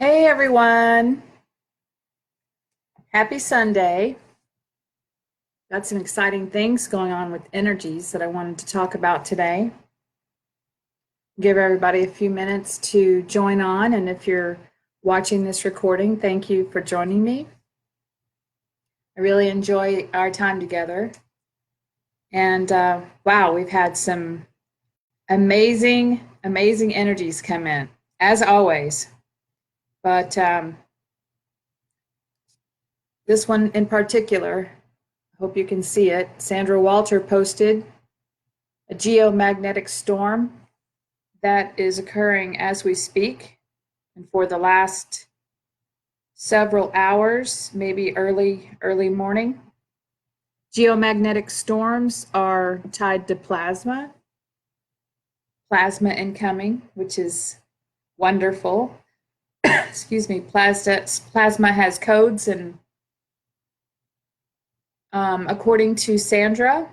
Hey everyone, happy Sunday. Got some exciting things going on with energies that I wanted to talk about today. Give everybody a few minutes to join on, and if you're watching this recording, thank you for joining me. I really enjoy our time together. And wow, we've had some amazing energies come in, as always. But this one in particular, hope you can see it. Sandra Walter posted a geomagnetic storm that is occurring as we speak. And for the last several hours, maybe early morning, geomagnetic storms are tied to plasma incoming, which is wonderful. Excuse me, plasma has codes, and according to Sandra,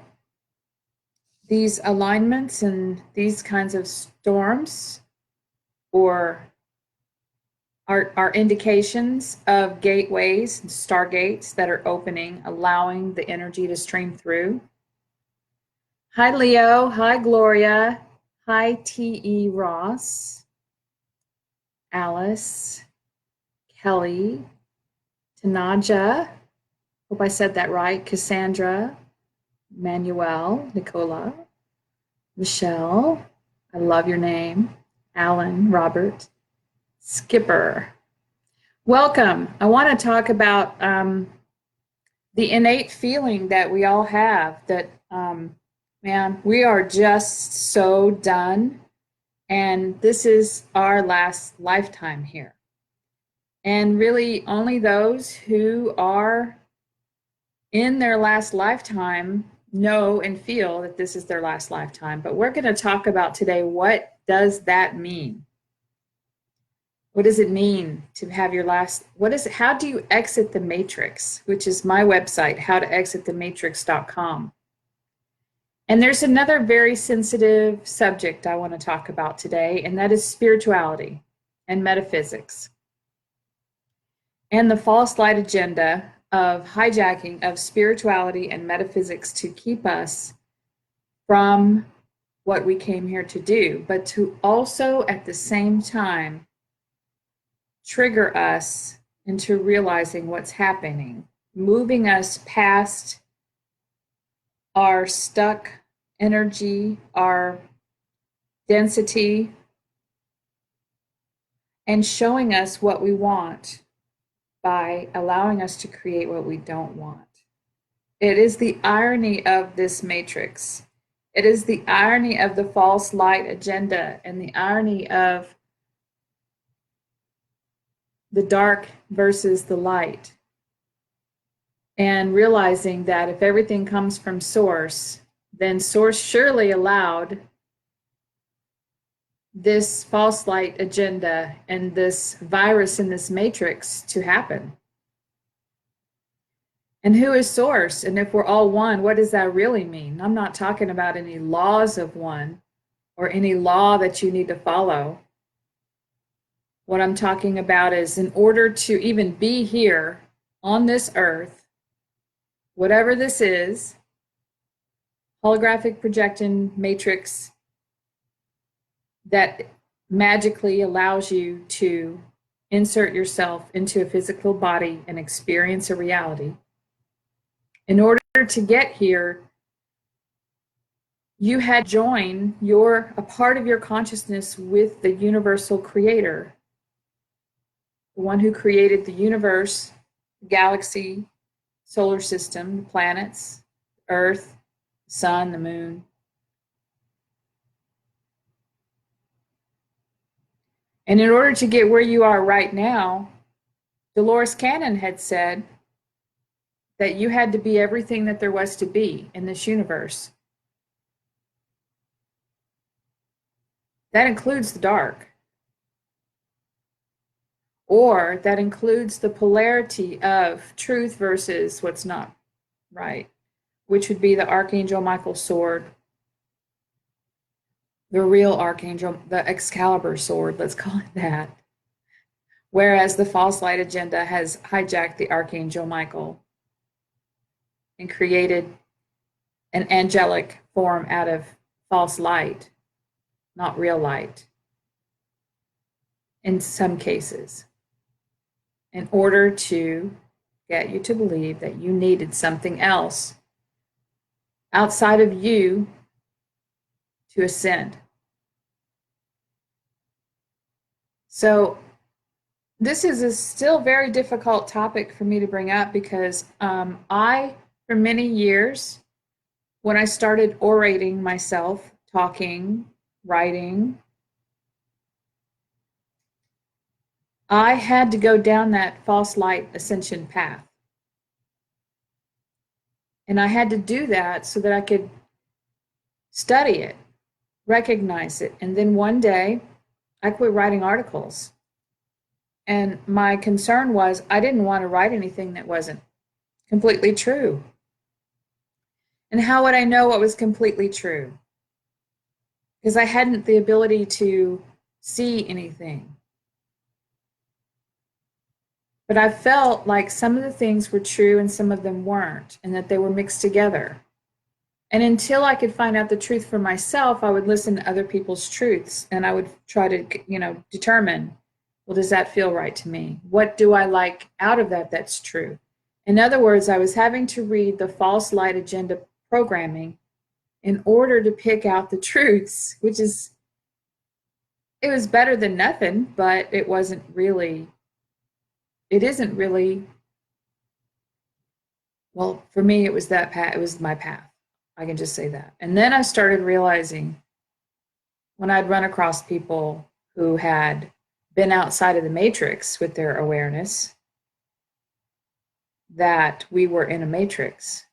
these alignments and these kinds of storms are indications of gateways and stargates that are opening, allowing the energy to stream through. Hi, Leo. Hi, Gloria. Hi, T.E. Ross. Alice. Kelly. Tanaja. Hope I said that right. Cassandra. Manuel. Nicola. Michelle. I love your name. Alan. Robert. Skipper. Welcome. I want to talk about the innate feeling that we all have that, man, we are just so done. And this is our last lifetime here. And really, only those who are in their last lifetime know and feel that this is their last lifetime. But we're going to talk about today, what does that mean? What does it mean to have your last, how do you exit the matrix, which is my website, howtoexitthematrix.com. And there's another very sensitive subject I want to talk about today, and that is spirituality and metaphysics. And the false light agenda of hijacking of spirituality and metaphysics to keep us from what we came here to do, but to also at the same time trigger us into realizing what's happening, moving us past our stuck energy, our density, and showing us what we want by allowing us to create what we don't want. It is the irony of this matrix. It is the irony of the false light agenda and the irony of the dark versus the light. And realizing that if everything comes from source, then source surely allowed this false light agenda and this virus in this matrix to happen. And who is source? And if we're all one, what does that really mean? I'm not talking about any laws of one or any law that you need to follow. What I'm talking about is, in order to even be here on this earth, whatever this is, holographic projection matrix that magically allows you to insert yourself into a physical body and experience a reality. In order to get here, you had joined a part of your consciousness with the universal creator, the one who created the universe, the galaxy, solar system, the planets, Earth, the sun, the moon. And in order to get where you are right now, Dolores Cannon had said that you had to be everything that there was to be in this universe. That includes the dark. Or that includes the polarity of truth versus what's not right, which would be the Archangel Michael's sword, the real Archangel, the Excalibur sword, let's call it that. Whereas the false light agenda has hijacked the Archangel Michael and created an angelic form out of false light, not real light, in some cases, in order to get you to believe that you needed something else outside of you to ascend. So this is a still very difficult topic for me to bring up because for many years, when I started orating myself, talking, writing, I had to go down that false light ascension path. And I had to do that so that I could study it, recognize it. And then one day, I quit writing articles. And my concern was I didn't want to write anything that wasn't completely true. And how would I know what was completely true? Because I hadn't the ability to see anything. But I felt like some of the things were true and some of them weren't, and that they were mixed together. And until I could find out the truth for myself, I would listen to other people's truths and I would try to, determine, well, does that feel right to me? What do I like out of that that's true? In other words, I was having to read the false light agenda programming in order to pick out the truths, it was better than nothing, but it isn't really, well, for me, it was that path, it was my path. I can just say that. And then I started realizing when I'd run across people who had been outside of the matrix with their awareness, that we were in a matrix.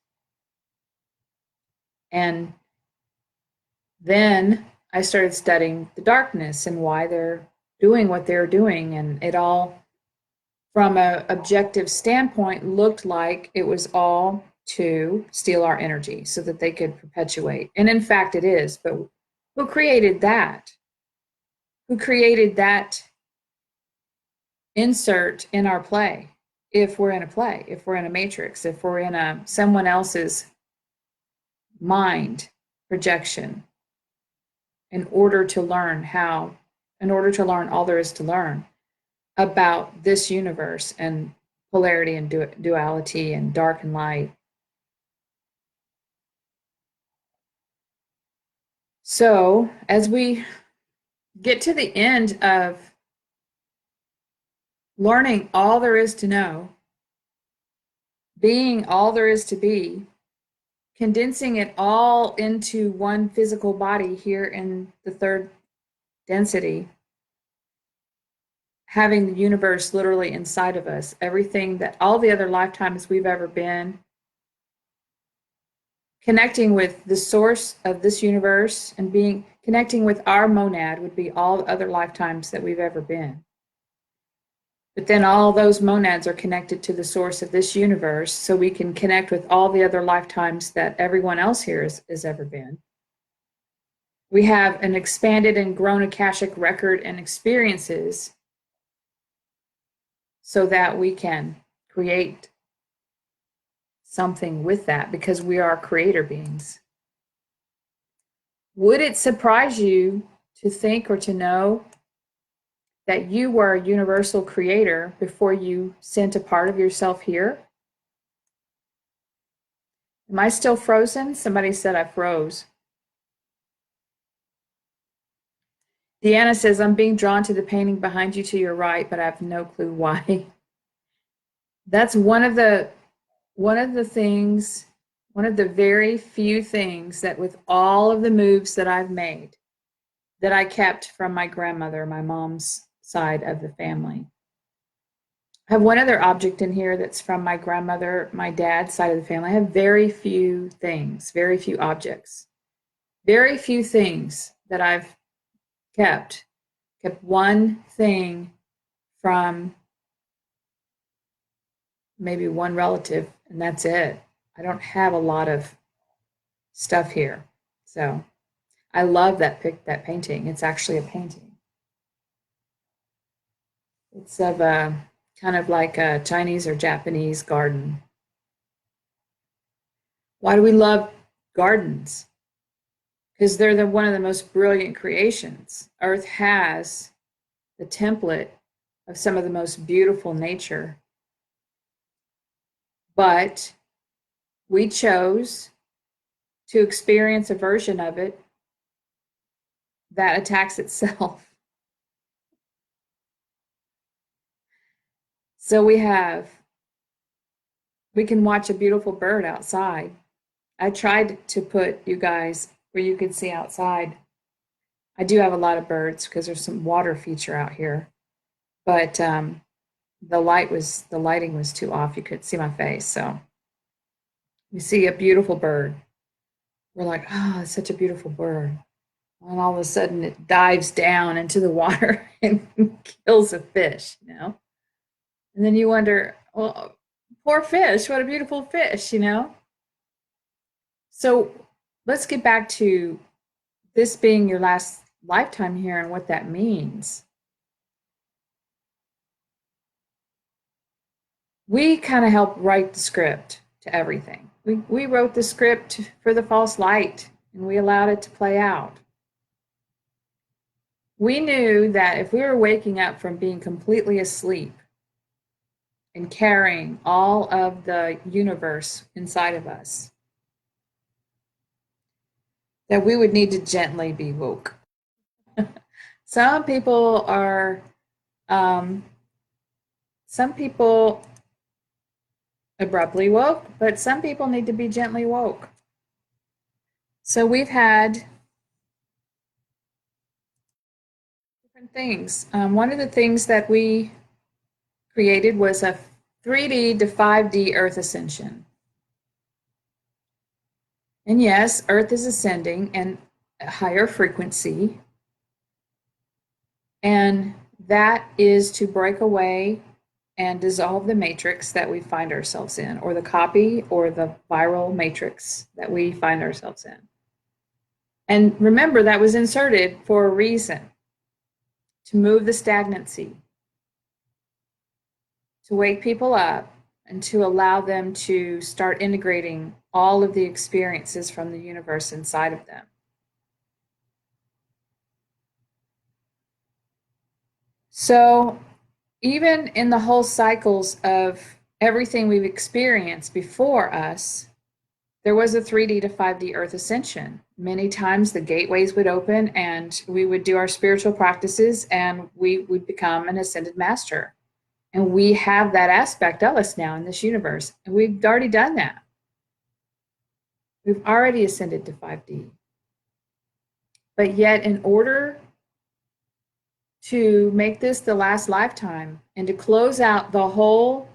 And then I started studying the darkness and why they're doing what they're doing. And it all, from an objective standpoint, looked like it was all to steal our energy so that they could perpetuate. And in fact, it is. But who created that? Who created that insert in our play? If we're in a play, if we're in a matrix, if we're in someone else's mind projection, in order to learn all there is to learn about this universe and polarity and duality and dark and light. So as we get to the end of learning all there is to know, being all there is to be, condensing it all into one physical body here in the third density, having the universe literally inside of us, everything that all the other lifetimes we've ever been, connecting with the source of this universe and connecting with our monad would be all the other lifetimes that we've ever been. But then all those monads are connected to the source of this universe, so we can connect with all the other lifetimes that everyone else here has ever been. We have an expanded and grown Akashic record and experiences so that we can create something with that because we are creator beings. Would it surprise you to think or to know that you were a universal creator before you sent a part of yourself here? Am I still frozen? Somebody said I froze. Deanna says, I'm being drawn to the painting behind you to your right, but I have no clue why. That's one of the very few things that with all of the moves that I've made, that I kept from my grandmother, my mom's side of the family. I have one other object in here that's from my grandmother, my dad's side of the family. I have very few things, very few objects, very few things that I've kept. Kept one thing from maybe one relative, and that's it. I don't have a lot of stuff here. So I love that painting. It's actually a painting. It's of a kind of like a Chinese or Japanese garden. Why do we love gardens? Because they're one of the most brilliant creations. Earth has the template of some of the most beautiful nature. But we chose to experience a version of it that attacks itself. So we can watch a beautiful bird outside. I tried to put you guys where you could see outside. I do have a lot of birds because there's some water feature out here, but the lighting was too off. You couldn't see my face. So you see a beautiful bird. We're like, oh, it's such a beautiful bird. And all of a sudden it dives down into the water and kills a fish, you know? And then you wonder, well, poor fish, what a beautiful fish, you know? So let's get back to this being your last lifetime here and what that means. We kind of helped write the script to everything. We wrote the script for the false light and we allowed it to play out. We knew that if we were waking up from being completely asleep and carrying all of the universe inside of us, that we would need to gently be woke. Some people are, some people abruptly woke, but some people need to be gently woke. So we've had different things. One of the things that we created was a 3D to 5D Earth Ascension. And yes, Earth is ascending and a higher frequency. And that is to break away and dissolve the matrix that we find ourselves in, or the copy or the viral matrix that we find ourselves in. And remember, that was inserted for a reason, to move the stagnancy, to wake people up, and to allow them to start integrating all of the experiences from the universe inside of them. So even in the whole cycles of everything we've experienced before us, there was a 3D to 5D Earth Ascension. Many times the gateways would open and we would do our spiritual practices and we would become an ascended master. And we have that aspect of us now in this universe. And we've already done that. We've already ascended to 5D. But yet, in order to make this the last lifetime and to close out the whole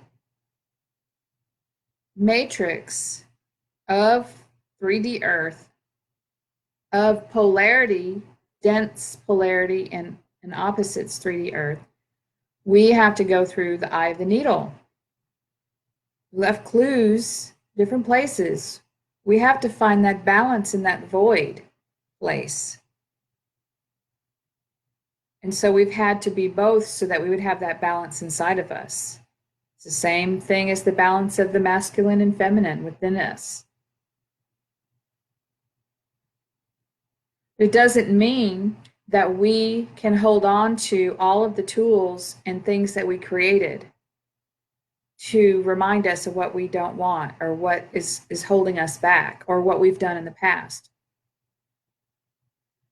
matrix of 3D Earth, of polarity, dense polarity, and opposites 3D Earth, we have to go through the eye of the needle. We left clues, different places. We have to find that balance in that void place. And so we've had to be both so that we would have that balance inside of us. It's the same thing as the balance of the masculine and feminine within us. It doesn't mean that we can hold on to all of the tools and things that we created to remind us of what we don't want or what is holding us back or what we've done in the past.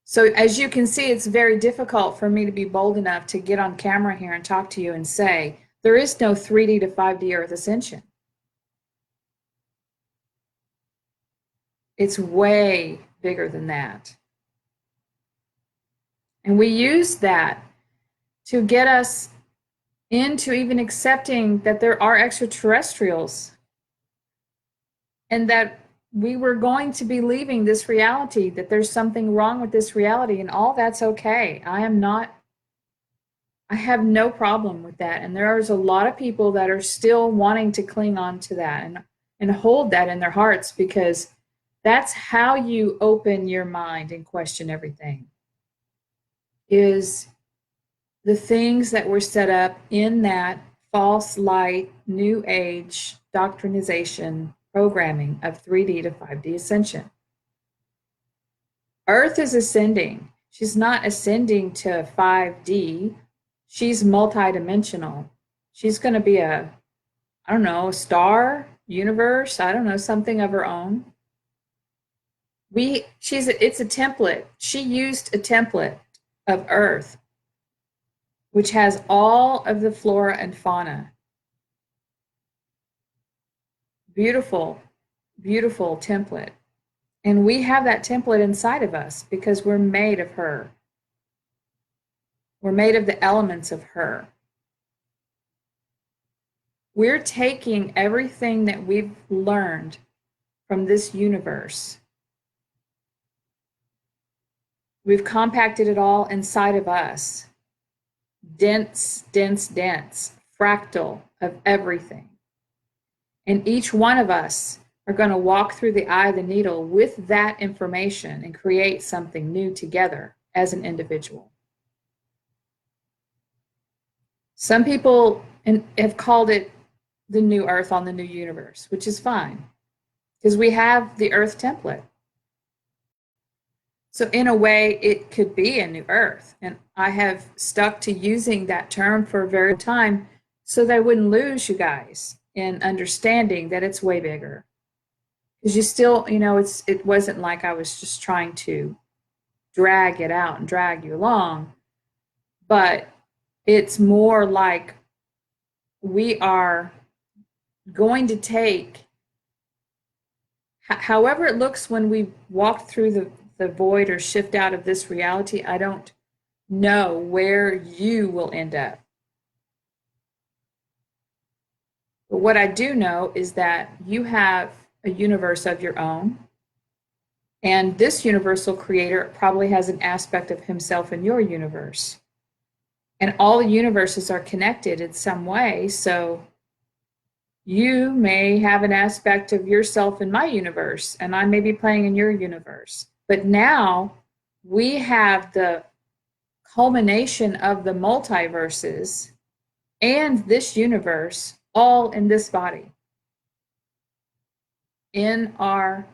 So as you can see, it's very difficult for me to be bold enough to get on camera here and talk to you and say, there is no 3D to 5D Earth Ascension. It's way bigger than that. And we use that to get us into even accepting that there are extraterrestrials and that we were going to be leaving this reality, that there's something wrong with this reality, and all that's okay. I have no problem with that. And there's a lot of people that are still wanting to cling on to that and hold that in their hearts, because that's how you open your mind and question everything. Is the things that were set up in that false light, new age doctrinization programming of 3D to 5D ascension. Earth is ascending. She's not ascending to 5D. She's multidimensional. She's going to be a, I don't know, a star, universe, I don't know, something of her own. It's a template. She used a template of Earth, which has all of the flora and fauna. Beautiful, beautiful template. And we have that template inside of us because we're made of her. We're made of the elements of her. We're taking everything that we've learned from this universe. We've compacted it all inside of us. Dense, dense, dense, fractal of everything. And each one of us are going to walk through the eye of the needle with that information and create something new together as an individual. Some people have called it the new Earth on the new universe, which is fine because we have the Earth template. So in a way, it could be a new Earth. And I have stuck to using that term for a very long time so that I wouldn't lose you guys in understanding that it's way bigger. Because you still, it wasn't like I was just trying to drag it out and drag you along, but it's more like we are going to take, however it looks when we walk through the void or shift out of this reality, I don't know where you will end up. But what I do know is that you have a universe of your own. And this universal creator probably has an aspect of himself in your universe. And all the universes are connected in some way. So you may have an aspect of yourself in my universe, and I may be playing in your universe. But now we have the culmination of the multiverses and this universe all in this body, in our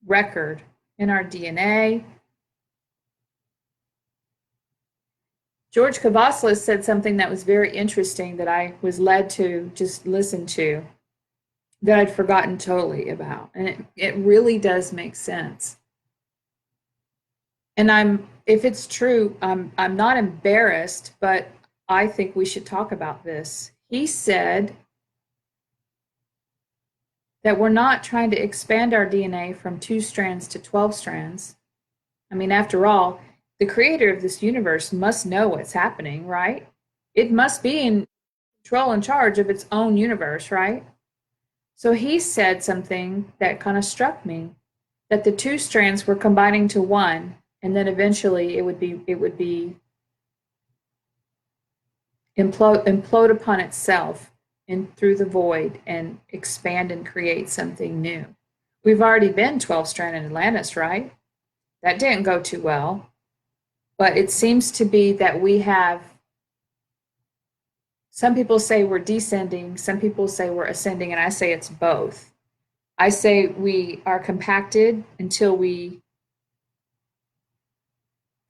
record, in our DNA. George Kvass said something that was very interesting that I was led to just listen to, that I'd forgotten totally about. And it really does make sense. And if it's true, I'm not embarrassed, but I think we should talk about this. He said that we're not trying to expand our DNA from 2 strands to 12 strands. I mean, after all, the creator of this universe must know what's happening, right? It must be in control and charge of its own universe, right? So he said something that kind of struck me, that the 2 strands were combining to 1, and then eventually it would be implode upon itself and through the void and expand and create something new. We've already been 12-stranded Atlantis, right? That didn't go too well. But it seems to be that we have, some people say we're descending, some people say we're ascending, and I say it's both. I say we are compacted until we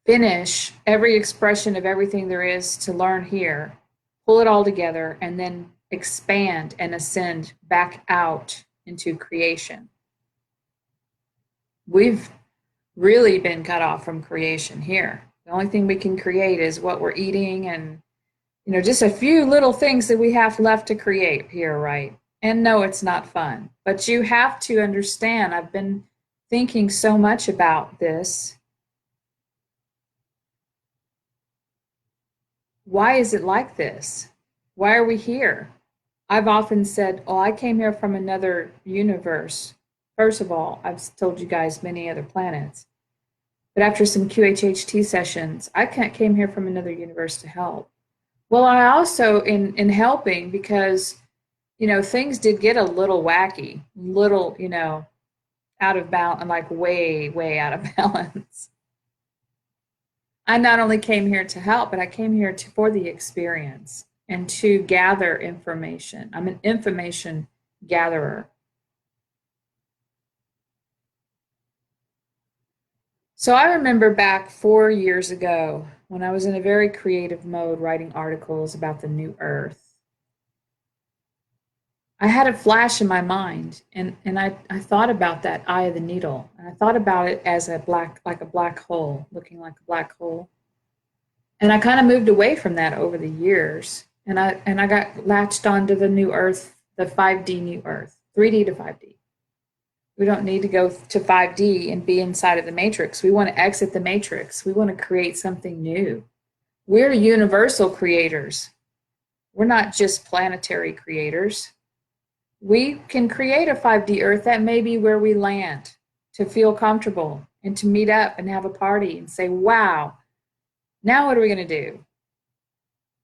finish every expression of everything there is to learn here, pull it all together, and then expand and ascend back out into creation. We've really been cut off from creation here. The only thing we can create is what we're eating and, just a few little things that we have left to create here, right? And no, it's not fun. But you have to understand, I've been thinking so much about this. Why is it like this? Why are we here? I've often said, oh, I came here from another universe. First of all, I've told you guys many other planets. But after some QHHT sessions, I came here from another universe to help. Well, I also, in helping, because, things did get a little wacky, out of balance, like way, way out of balance. I not only came here to help, but I came here for the experience and to gather information. I'm an information gatherer. So I remember back 4 years ago when I was in a very creative mode writing articles about the new earth. I had a flash in my mind, and I thought about that eye of the needle. And I thought about it as like a black hole, looking like a black hole. And I kind of moved away from that over the years. And I got latched onto the new earth, the 5D new earth, 3D to 5D. We don't need to go to 5D and be inside of the matrix. We want to exit the matrix. We want to create something new. We're universal creators. We're not just planetary creators. We can create a 5D earth. That may be where we land to feel comfortable and to meet up and have a party and say, wow, now what are we going to do?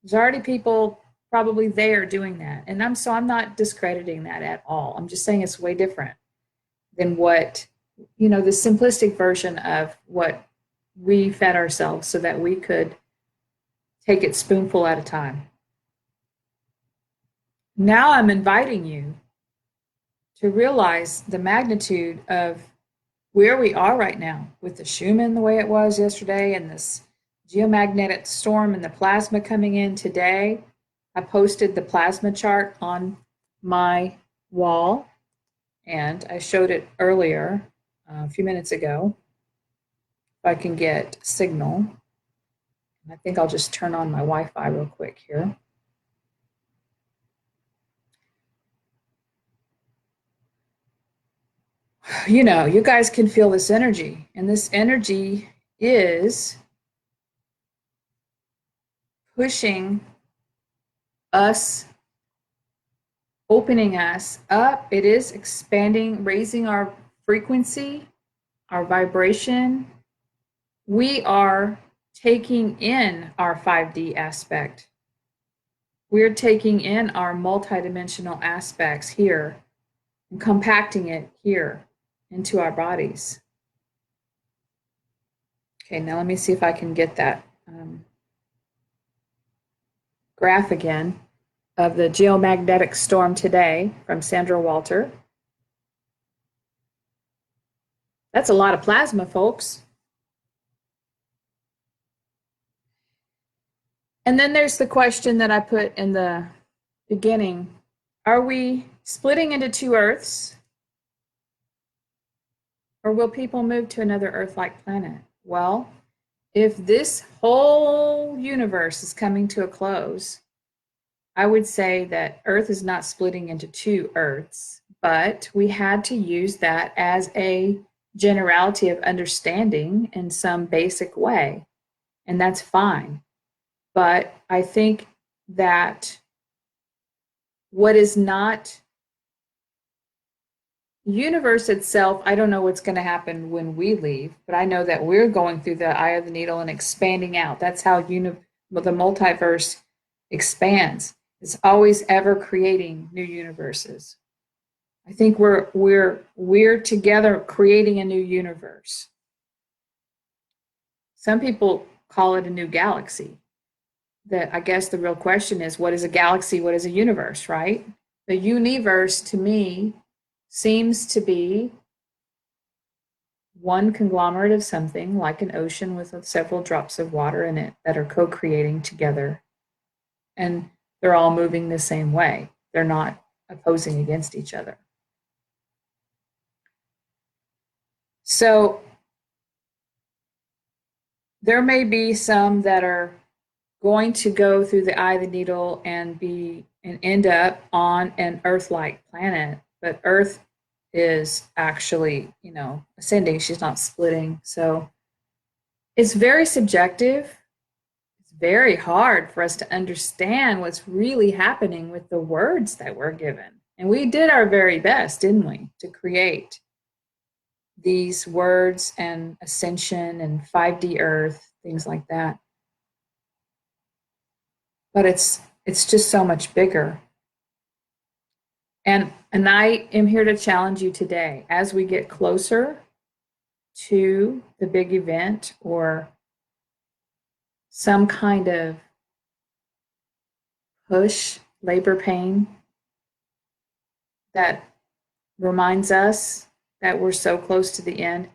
There's already people probably there doing that. And I'm not discrediting that at all. I'm just saying it's way different than what, the simplistic version of what we fed ourselves so that we could take it spoonful at a time. Now I'm inviting you to realize the magnitude of where we are right now with the Schumann the way it was yesterday and this geomagnetic storm and the plasma coming in today. I posted the plasma chart on my wall and I showed it earlier, a few minutes ago. If I can get signal. I think I'll just turn on my Wi-Fi real quick here. You guys can feel this energy, and this energy is pushing us, opening us up. It is expanding, raising our frequency, our vibration. We are taking in our 5D aspect. We're taking in our multidimensional aspects here and compacting it here into our bodies. Okay, now let me see if I can get that graph again of the geomagnetic storm today from Sandra Walter. That's a lot of plasma, folks. And then there's the question that I put in the beginning. Are we splitting into two Earths? Or will people move to another Earth-like planet? Well, if this whole universe is coming to a close, I would say that Earth is not splitting into two Earths, but we had to use that as a generality of understanding in some basic way, and that's fine. But I think that what is not universe itself, I don't know what's going to happen when we leave, but I know that we're going through the eye of the needle and expanding out. That's how the multiverse expands. It's always ever creating new universes. I think we're together creating a new universe. Some people call it a new galaxy. That I guess the real question is, what is a galaxy? What is a universe, right? The universe to me seems to be one conglomerate of something like an ocean with several drops of water in it that are co-creating together. And they're all moving the same way. They're not opposing against each other. So there may be some that are going to go through the eye of the needle and end up on an Earth-like planet, but Earth is actually, ascending. She's not splitting. So it's very subjective. It's very hard for us to understand what's really happening with the words that we're given. And we did our very best, didn't we, to create these words and ascension and 5D Earth, things like that. But it's just so much bigger. And I am here to challenge you today as we get closer to the big event or some kind of push, labor pain that reminds us that we're so close to the end?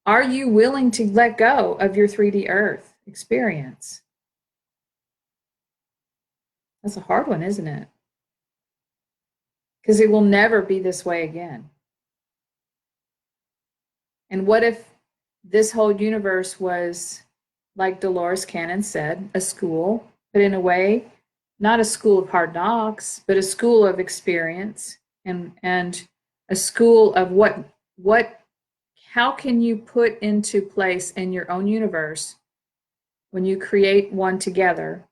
Are you willing to let go of your 3D Earth experience? That's a hard one, isn't it? Because it will never be this way again. And what if this whole universe was, like Dolores Cannon said, a school, but in a way, not a school of hard knocks, but a school of experience and a school of what how can you put into place in your own universe when you create one together,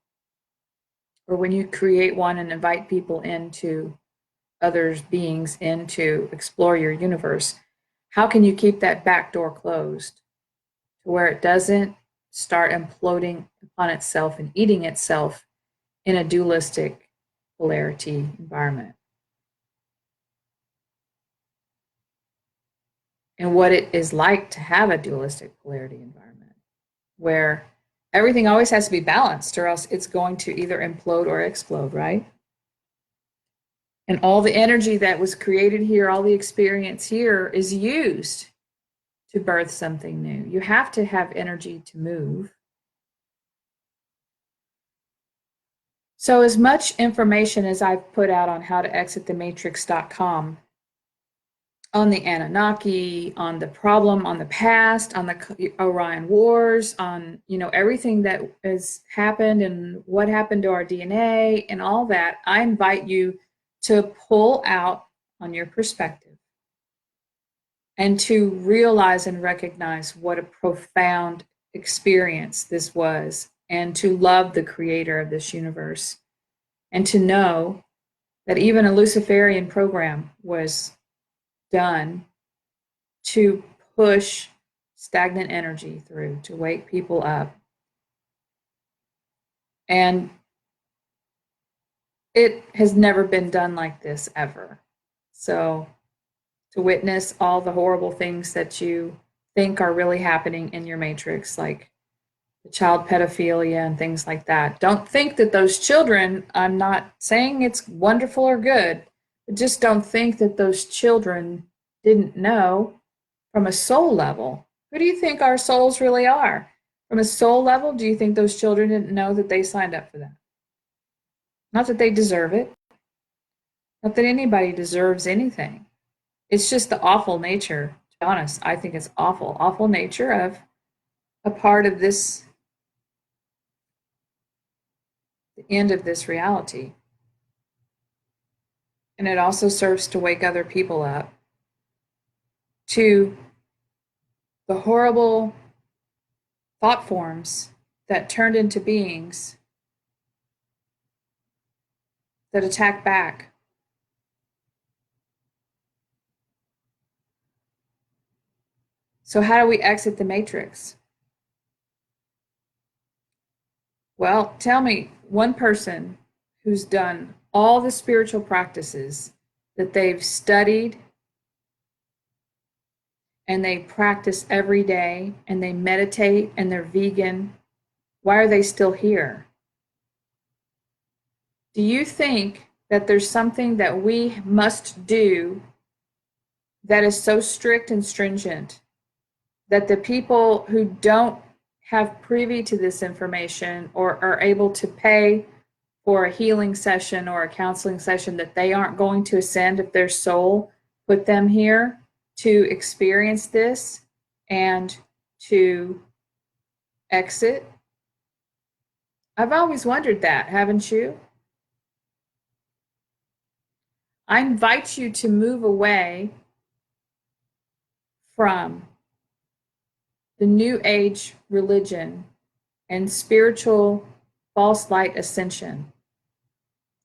or when you create one and invite people into others beings in to explore your universe, how can you keep that back door closed to where it doesn't start imploding upon itself and eating itself in a dualistic polarity environment? And what it is like to have a dualistic polarity environment where everything always has to be balanced, or else it's going to either implode or explode, right? And all the energy that was created here, all the experience here is used to birth something new. You have to have energy to move. So as much information as I've put out on howtoexitthematrix.com, on the Anunnaki, on the problem, on the past, on the Orion Wars, on everything that has happened and what happened to our DNA and all that, I invite you to pull out on your perspective and to realize and recognize what a profound experience this was, and to love the creator of this universe, and to know that even a Luciferian program was done to push stagnant energy through, to wake people up. And it has never been done like this ever. So to witness all the horrible things that you think are really happening in your matrix, like the child pedophilia and things like that. Don't think that those children, I'm not saying it's wonderful or good, but just don't think that those children didn't know from a soul level. Who do you think our souls really are? From a soul level, do you think those children didn't know that they signed up for that? Not that they deserve it. Not that anybody deserves anything. It's just the awful nature, to be honest. I think it's awful nature of a part of this, the end of this reality. And it also serves to wake other people up to the horrible thought forms that turned into beings that attack back. So how do we exit the matrix? Well, tell me one person who's done all the spiritual practices that they've studied and they practice every day and they meditate and they're vegan. Why are they still here? Do you think that there's something that we must do that is so strict and stringent that the people who don't have privy to this information or are able to pay for a healing session or a counseling session, that they aren't going to ascend if their soul put them here to experience this and to exit? I've always wondered that, haven't you? I invite you to move away from the New Age religion and spiritual false light ascension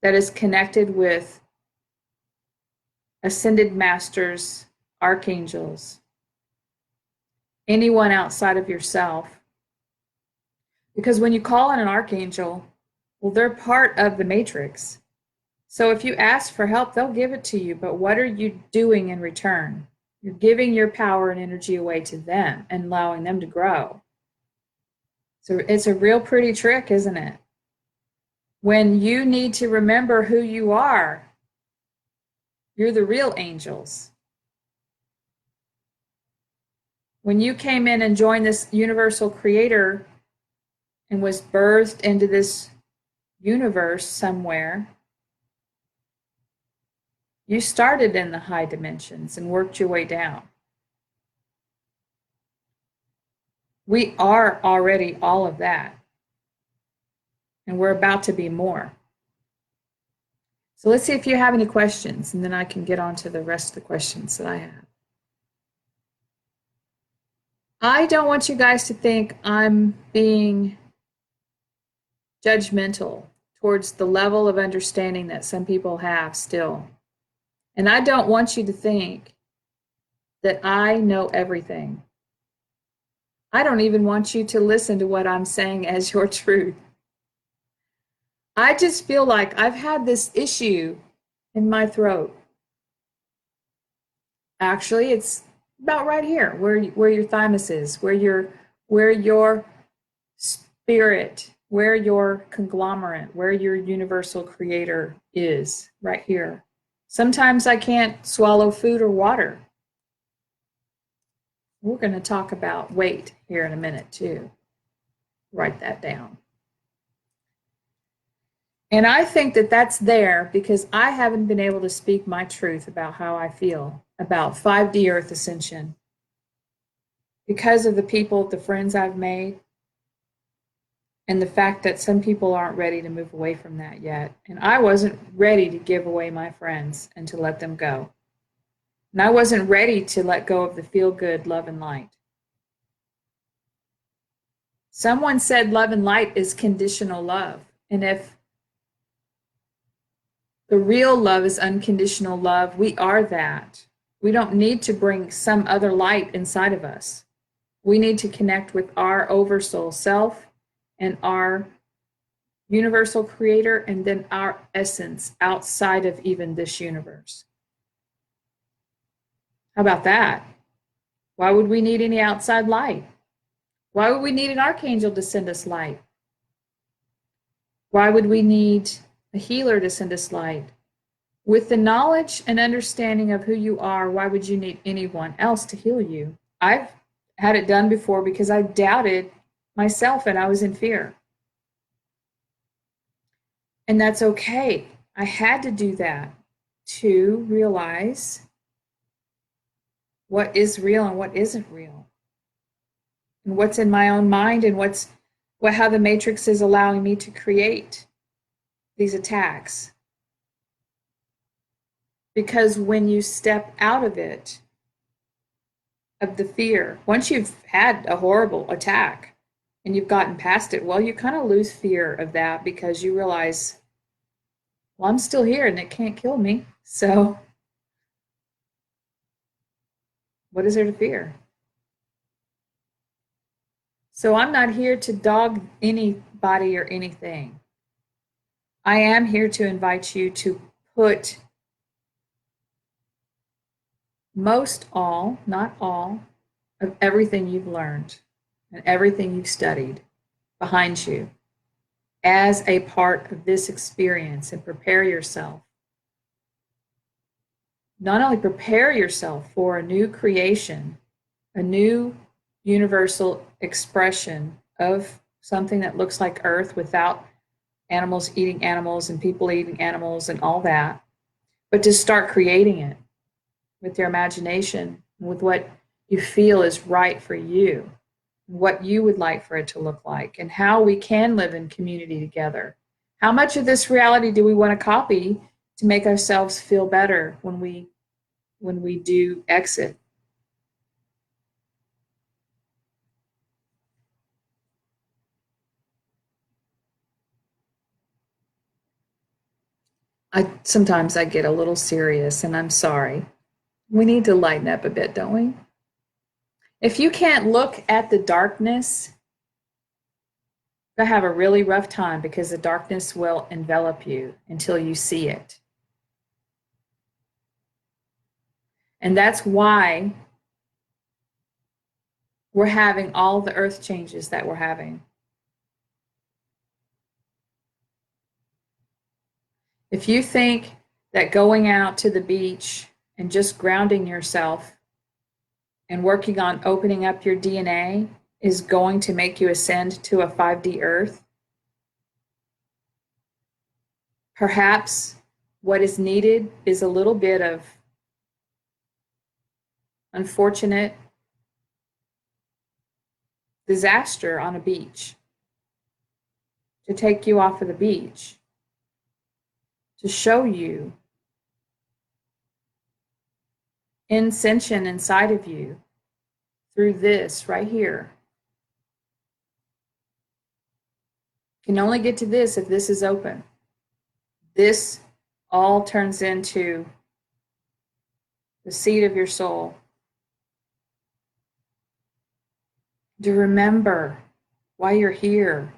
that is connected with ascended masters, archangels, anyone outside of yourself. Because when you call on an archangel, well, they're part of the matrix. So if you ask for help, they'll give it to you. But what are you doing in return? You're giving your power and energy away to them and allowing them to grow. So it's a real pretty trick, isn't it? When you need to remember who you are, you're the real angels. When you came in and joined this universal creator and was birthed into this universe somewhere, you started in the high dimensions and worked your way down. We are already all of that. And we're about to be more. So let's see if you have any questions, and then I can get on to the rest of the questions that I have. I don't want you guys to think I'm being judgmental towards the level of understanding that some people have still. And I don't want you to think that I know everything. I don't even want you to listen to what I'm saying as your truth. I just feel like I've had this issue in my throat. Actually, it's about right here, where your thymus is, where your spirit, where your conglomerate, where your universal creator is, right here. Sometimes I can't swallow food or water. We're going to talk about weight here in a minute too. Write that down. And I think that that's there because I haven't been able to speak my truth about how I feel about 5D Earth Ascension because of the people, the friends I've made, and the fact that some people aren't ready to move away from that yet. And I wasn't ready to give away my friends and to let them go. And I wasn't ready to let go of the feel-good love and light. Someone said love and light is conditional love. And if the real love is unconditional love, we are that. We don't need to bring some other light inside of us. We need to connect with our oversoul self and our universal creator, and then our essence outside of even this universe. How about that? Why would we need any outside light? Why would we need an archangel to send us light? Why would we need a healer to send us light? With the knowledge and understanding of who you are, why would you need anyone else to heal you? I've had it done before because I doubted myself and I was in fear. And that's okay. I had to do that to realize what is real and what isn't real. And what's in my own mind and how the matrix is allowing me to create these attacks. Because when you step out of it, of the fear, once you've had a horrible attack and you've gotten past it, well, you kind of lose fear of that because you realize, well, I'm still here and it can't kill me. So what is there to fear? So I'm not here to dog anybody or anything. I am here to invite you to put most all, not all, of everything you've learned and everything you've studied behind you as a part of this experience and prepare yourself. Not only prepare yourself for a new creation, a new universal expression of something that looks like Earth without animals eating animals and people eating animals and all that, but to start creating it with your imagination, with what you feel is right for you, what you would like for it to look like, and how we can live in community together. How much of this reality do we want to copy to make ourselves feel better when we do exit? Sometimes I get a little serious, and I'm sorry. We need to lighten up a bit, don't we? If you can't look at the darkness, you'll have a really rough time because the darkness will envelop you until you see it. And that's why we're having all the earth changes that we're having. If you think that going out to the beach and just grounding yourself and working on opening up your DNA is going to make you ascend to a 5D earth, perhaps what is needed is a little bit of unfortunate disaster on a beach to take you off of the beach, to show you INCENSION inside of you through this right here. You can only get to this if this is open. This all turns into the seed of your soul. To remember why you're here.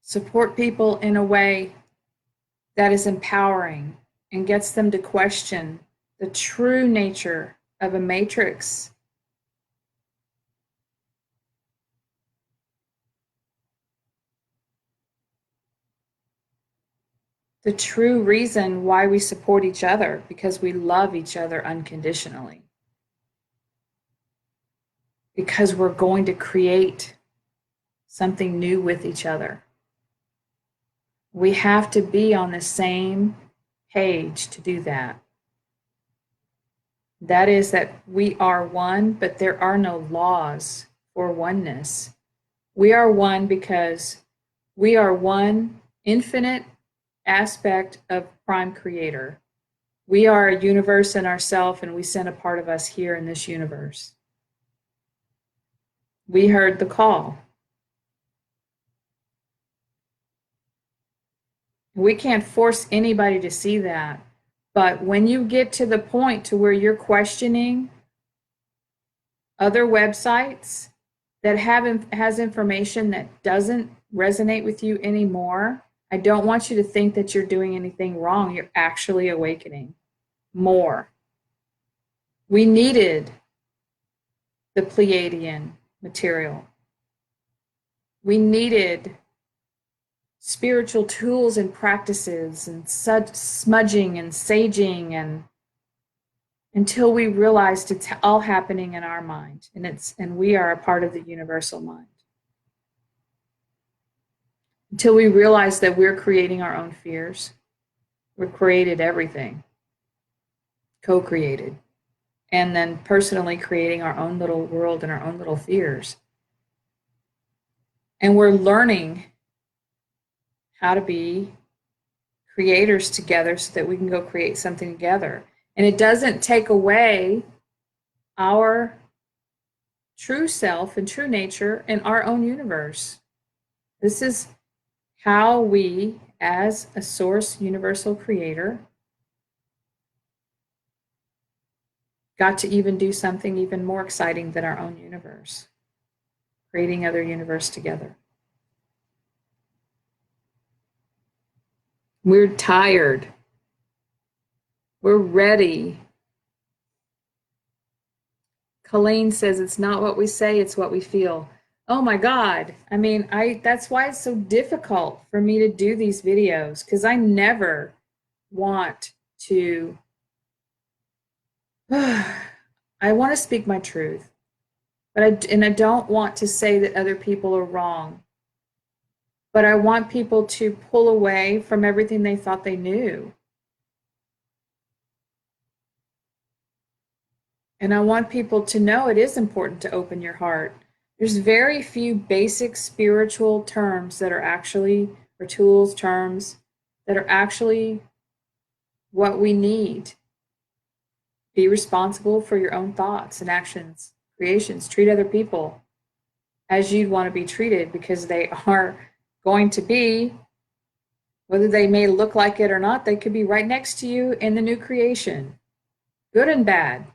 Support people in a way that is empowering and gets them to question the true nature of a matrix. The true reason why we support each other, because we love each other unconditionally. Because we're going to create something new with each other. We have to be on the same page to do that. That is that we are one, but there are no laws for oneness. We are one because we are one infinite aspect of Prime Creator. We are a universe in ourselves, and we send a part of us here in this universe. We heard the call. We can't force anybody to see that. But when you get to the point to where you're questioning other websites that has information that doesn't resonate with you anymore, I don't want you to think that you're doing anything wrong. You're actually awakening more. We needed the Pleiadian material. We needed spiritual tools and practices and smudging and saging, and until we realized it's all happening in our mind, and we are a part of the universal mind. Until we realize that we're creating our own fears. We're created everything, co-created, and then personally creating our own little world and our own little fears. And we're learning how to be creators together so that we can go create something together. And it doesn't take away our true self and true nature in our own universe. This is how we, as a source universal creator, got to even do something even more exciting than our own universe, creating other universe together. We're tired. We're ready. Colleen says it's not what we say, it's what we feel. Oh my God. I mean, that's why it's so difficult for me to do these videos, because I never want to, I want to speak my truth, but I don't want to say that other people are wrong. But I want people to pull away from everything they thought they knew. And I want people to know it is important to open your heart. There's very few basic spiritual terms that are actually, or tools, terms, that are actually what we need. Be responsible for your own thoughts and actions, creations. Treat other people as you'd want to be treated, because they are going to be, whether they may look like it or not, they could be right next to you in the new creation, good and bad.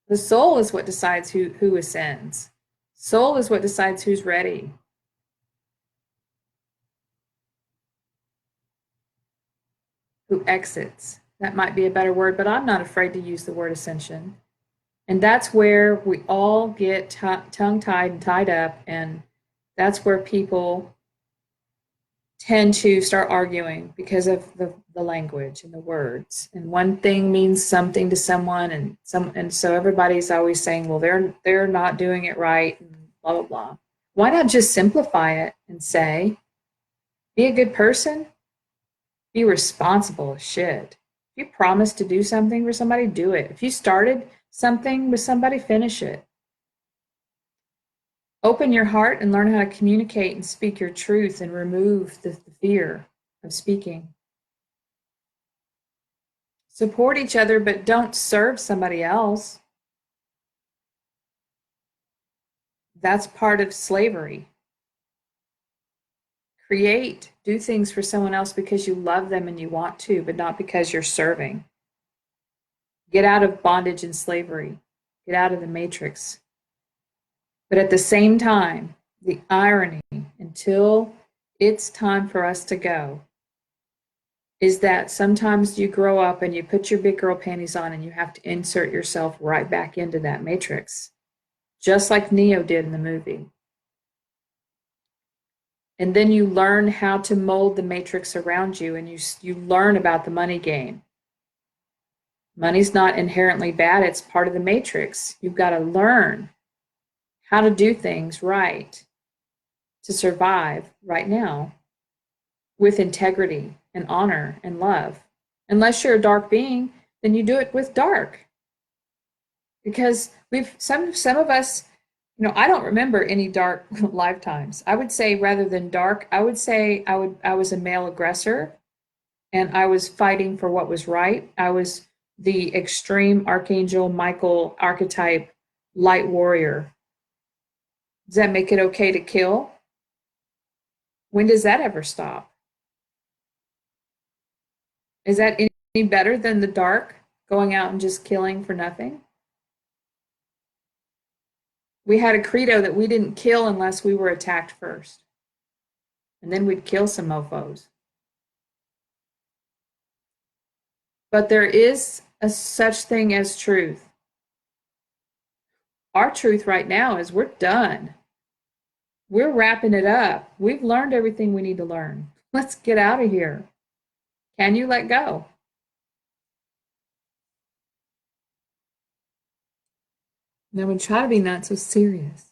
The soul is what decides who ascends. Soul is what decides who's ready. Who exits. That might be a better word, but I'm not afraid to use the word ascension. And that's where we all get tongue-tied and tied up, and that's where people tend to start arguing because of the language and the words. And one thing means something to someone, and so everybody's always saying, well, they're not doing it right, and blah blah blah. Why not just simplify it and say, be a good person, be responsible as shit. If you promise to do something for somebody, do it. If you started something with somebody, finish it. Open your heart and learn how to communicate and speak your truth and remove the fear of speaking. Support each other, but don't serve somebody else. That's part of slavery. Create, do things for someone else because you love them and you want to, but not because you're serving. Get out of bondage and slavery. Get out of the matrix. But at the same time, the irony, until it's time for us to go, is that sometimes you grow up and you put your big girl panties on and you have to insert yourself right back into that matrix, just like Neo did in the movie. And then you learn how to mold the matrix around you, and you learn about the money game. Money's not inherently bad, it's part of the matrix. You've got to learn how to do things right to survive right now with integrity and honor and love. Unless you're a dark being, then you do it with dark. Because some of us, I don't remember any dark lifetimes. I would say rather than dark, I would say I was a male aggressor and I was fighting for what was right. I was the extreme Archangel Michael archetype light warrior. Does that make it okay to kill? When does that ever stop? Is that any better than the dark, going out and just killing for nothing? We had a credo that we didn't kill unless we were attacked first. And then we'd kill some mofos. But there is a such thing as truth. Our truth right now is we're done. We're wrapping it up. We've learned everything we need to learn. Let's get out of here. Can you let go? Now we try to be not so serious.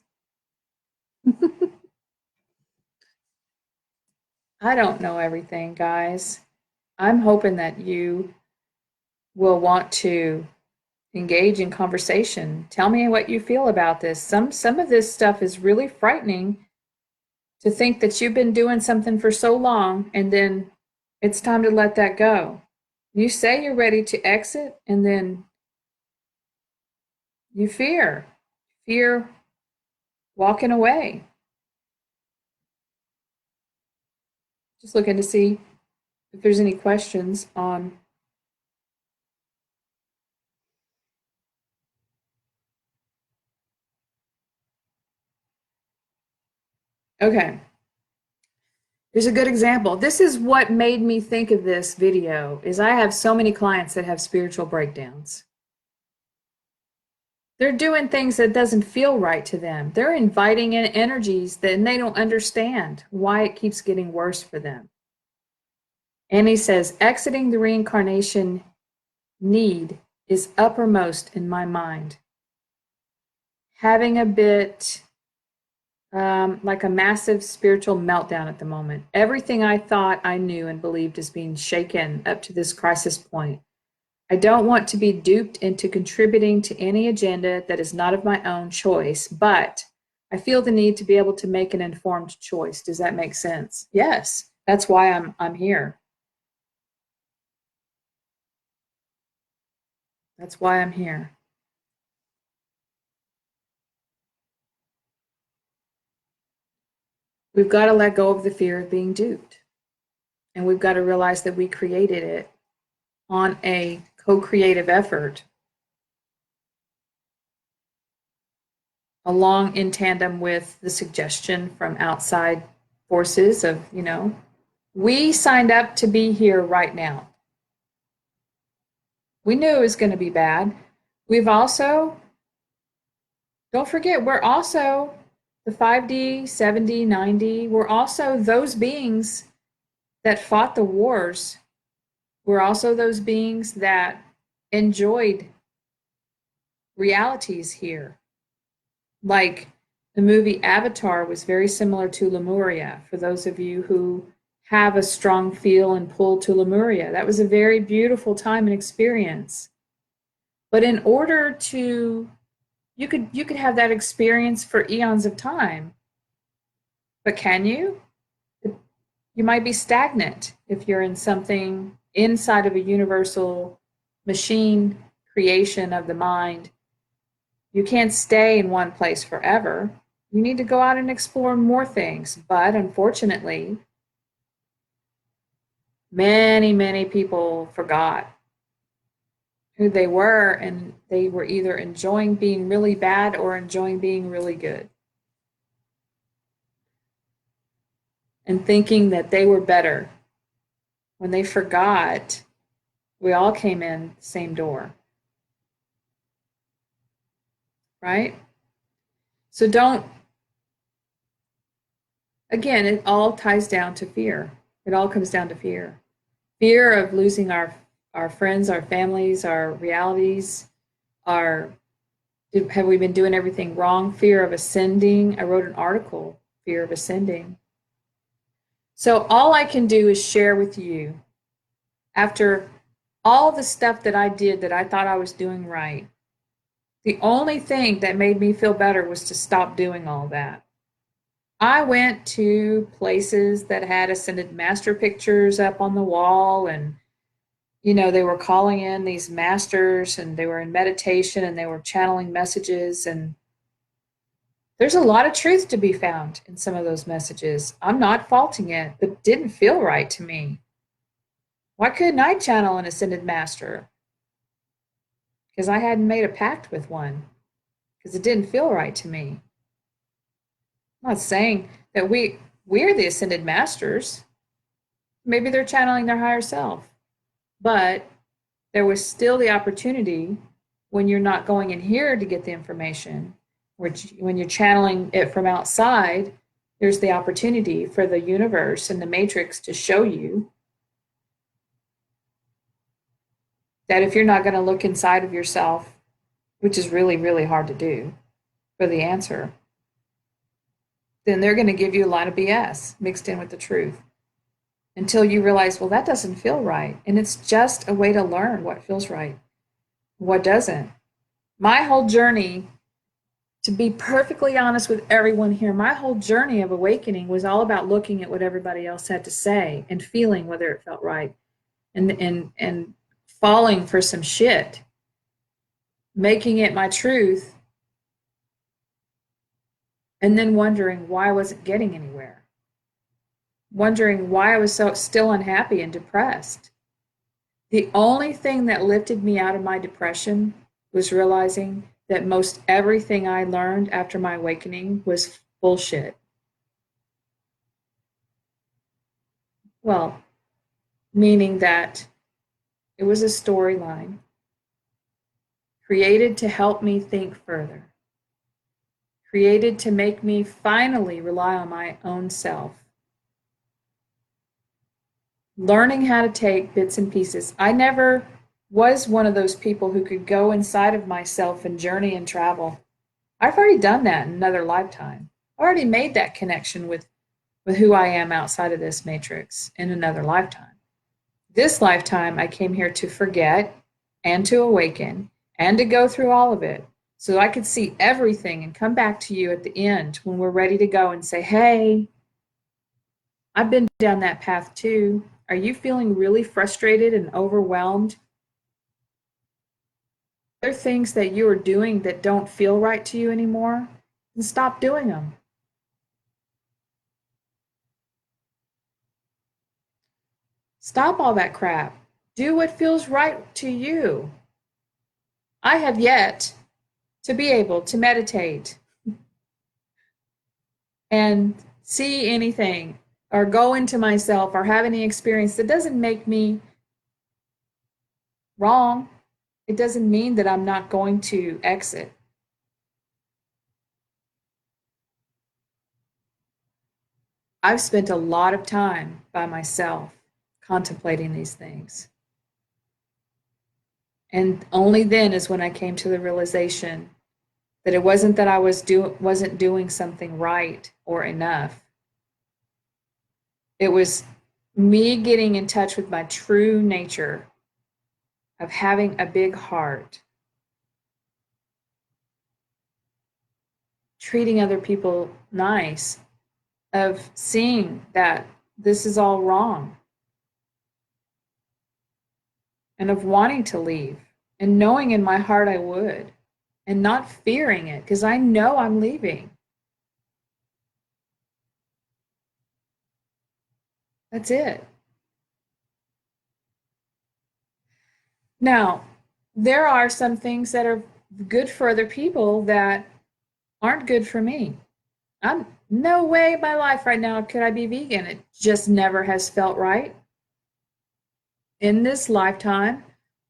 I don't know everything, guys. I'm hoping that you will want to engage in conversation. Tell me what you feel about this. Some of this stuff is really frightening, to think that you've been doing something for so long and then it's time to let that go. You say you're ready to exit and then you fear walking away. Just looking to see if there's any questions on. Okay. Here's a good example. This is what made me think of this video, is I have so many clients that have spiritual breakdowns. They're doing things that doesn't feel right to them. They're inviting in energies that they don't understand why it keeps getting worse for them. And he says, exiting the reincarnation need is uppermost in my mind. Having a bit like a massive spiritual meltdown at the moment. Everything I thought I knew and believed is being shaken up to this crisis point. I don't want to be duped into contributing to any agenda that is not of my own choice, but I feel the need to be able to make an informed choice. Does that make sense? Yes, that's why I'm here. That's why I'm here. We've got to let go of the fear of being duped. And we've got to realize that we created it on a co-creative effort, along in tandem with the suggestion from outside forces of, we signed up to be here right now. We knew it was going to be bad. We've also, don't forget, we're also the 5D, 7D, 9D. We're also those beings that fought the wars were also those beings that enjoyed realities here. Like the movie Avatar was very similar to Lemuria, for those of you who have a strong feel and pull to Lemuria. That was a very beautiful time and experience. But in order to you could have that experience for eons of time. But can you? You might be stagnant if you're in something inside of a universal machine creation of the mind. You can't stay in one place forever. You need to go out and explore more things. But unfortunately, many people forgot who they were, and they were either enjoying being really bad or enjoying being really good, and thinking that they were better when they forgot we all came in the same door, right? So don't, again, it all ties down to fear. It all comes down to fear. Fear of losing our friends, our families, our realities, our, have we been doing everything wrong? Fear of ascending. I wrote an article, fear of ascending. So all I can do is share with you, after all the stuff that I did that I thought I was doing right, the only thing that made me feel better was to stop doing all that. I went to places that had ascended master pictures up on the wall, and they were calling in these masters, and they were in meditation, and they were channeling messages, and there's a lot of truth to be found in some of those messages. I'm not faulting it, but it didn't feel right to me. Why couldn't I channel an ascended master? Because I hadn't made a pact with one, because it didn't feel right to me. I'm not saying that we're the ascended masters. Maybe they're channeling their higher self. But there was still the opportunity, when you're not going in here to get the information, which when you're channeling it from outside, there's the opportunity for the universe and the matrix to show you that if you're not going to look inside of yourself, which is really hard to do, for the answer, then they're going to give you a lot of BS mixed in with the truth, until you realize, well, that doesn't feel right. And it's just a way to learn what feels right, what doesn't. My whole journey, to be perfectly honest with everyone here, my whole journey of awakening was all about looking at what everybody else had to say and feeling whether it felt right, and falling for some shit, making it my truth, and then wondering why I wasn't getting anywhere, wondering why I was so still unhappy and depressed. The only thing that lifted me out of my depression was realizing that most everything I learned after my awakening was bullshit. Well, meaning that it was a storyline created to help me think further, created to make me finally rely on my own self. Learning how to take bits and pieces. I never was one of those people who could go inside of myself and journey and travel. I've already done that in another lifetime. I already made that connection with who I am outside of this matrix in another lifetime. This lifetime, I came here to forget and to awaken and to go through all of it, so I could see everything and come back to you at the end when we're ready to go and say, hey, I've been down that path too. Are you feeling really frustrated and overwhelmed? Are there things that you are doing that don't feel right to you anymore? Then stop doing them. Stop all that crap. Do what feels right to you. I have yet to be able to meditate and see anything or go into myself or have any experience that doesn't make me wrong. It doesn't mean that I'm not going to exit. I've spent a lot of time by myself contemplating these things. And only then is when I came to the realization that it wasn't that I wasn't doing something right or enough. It was me getting in touch with my true nature of having a big heart, treating other people nice, of seeing that this is all wrong, and of wanting to leave, and knowing in my heart I would, and not fearing it because I know I'm leaving. That's it. Now, there are some things that are good for other people that aren't good for me. I'm no way in my life right now could I be vegan. It just never has felt right. In this lifetime,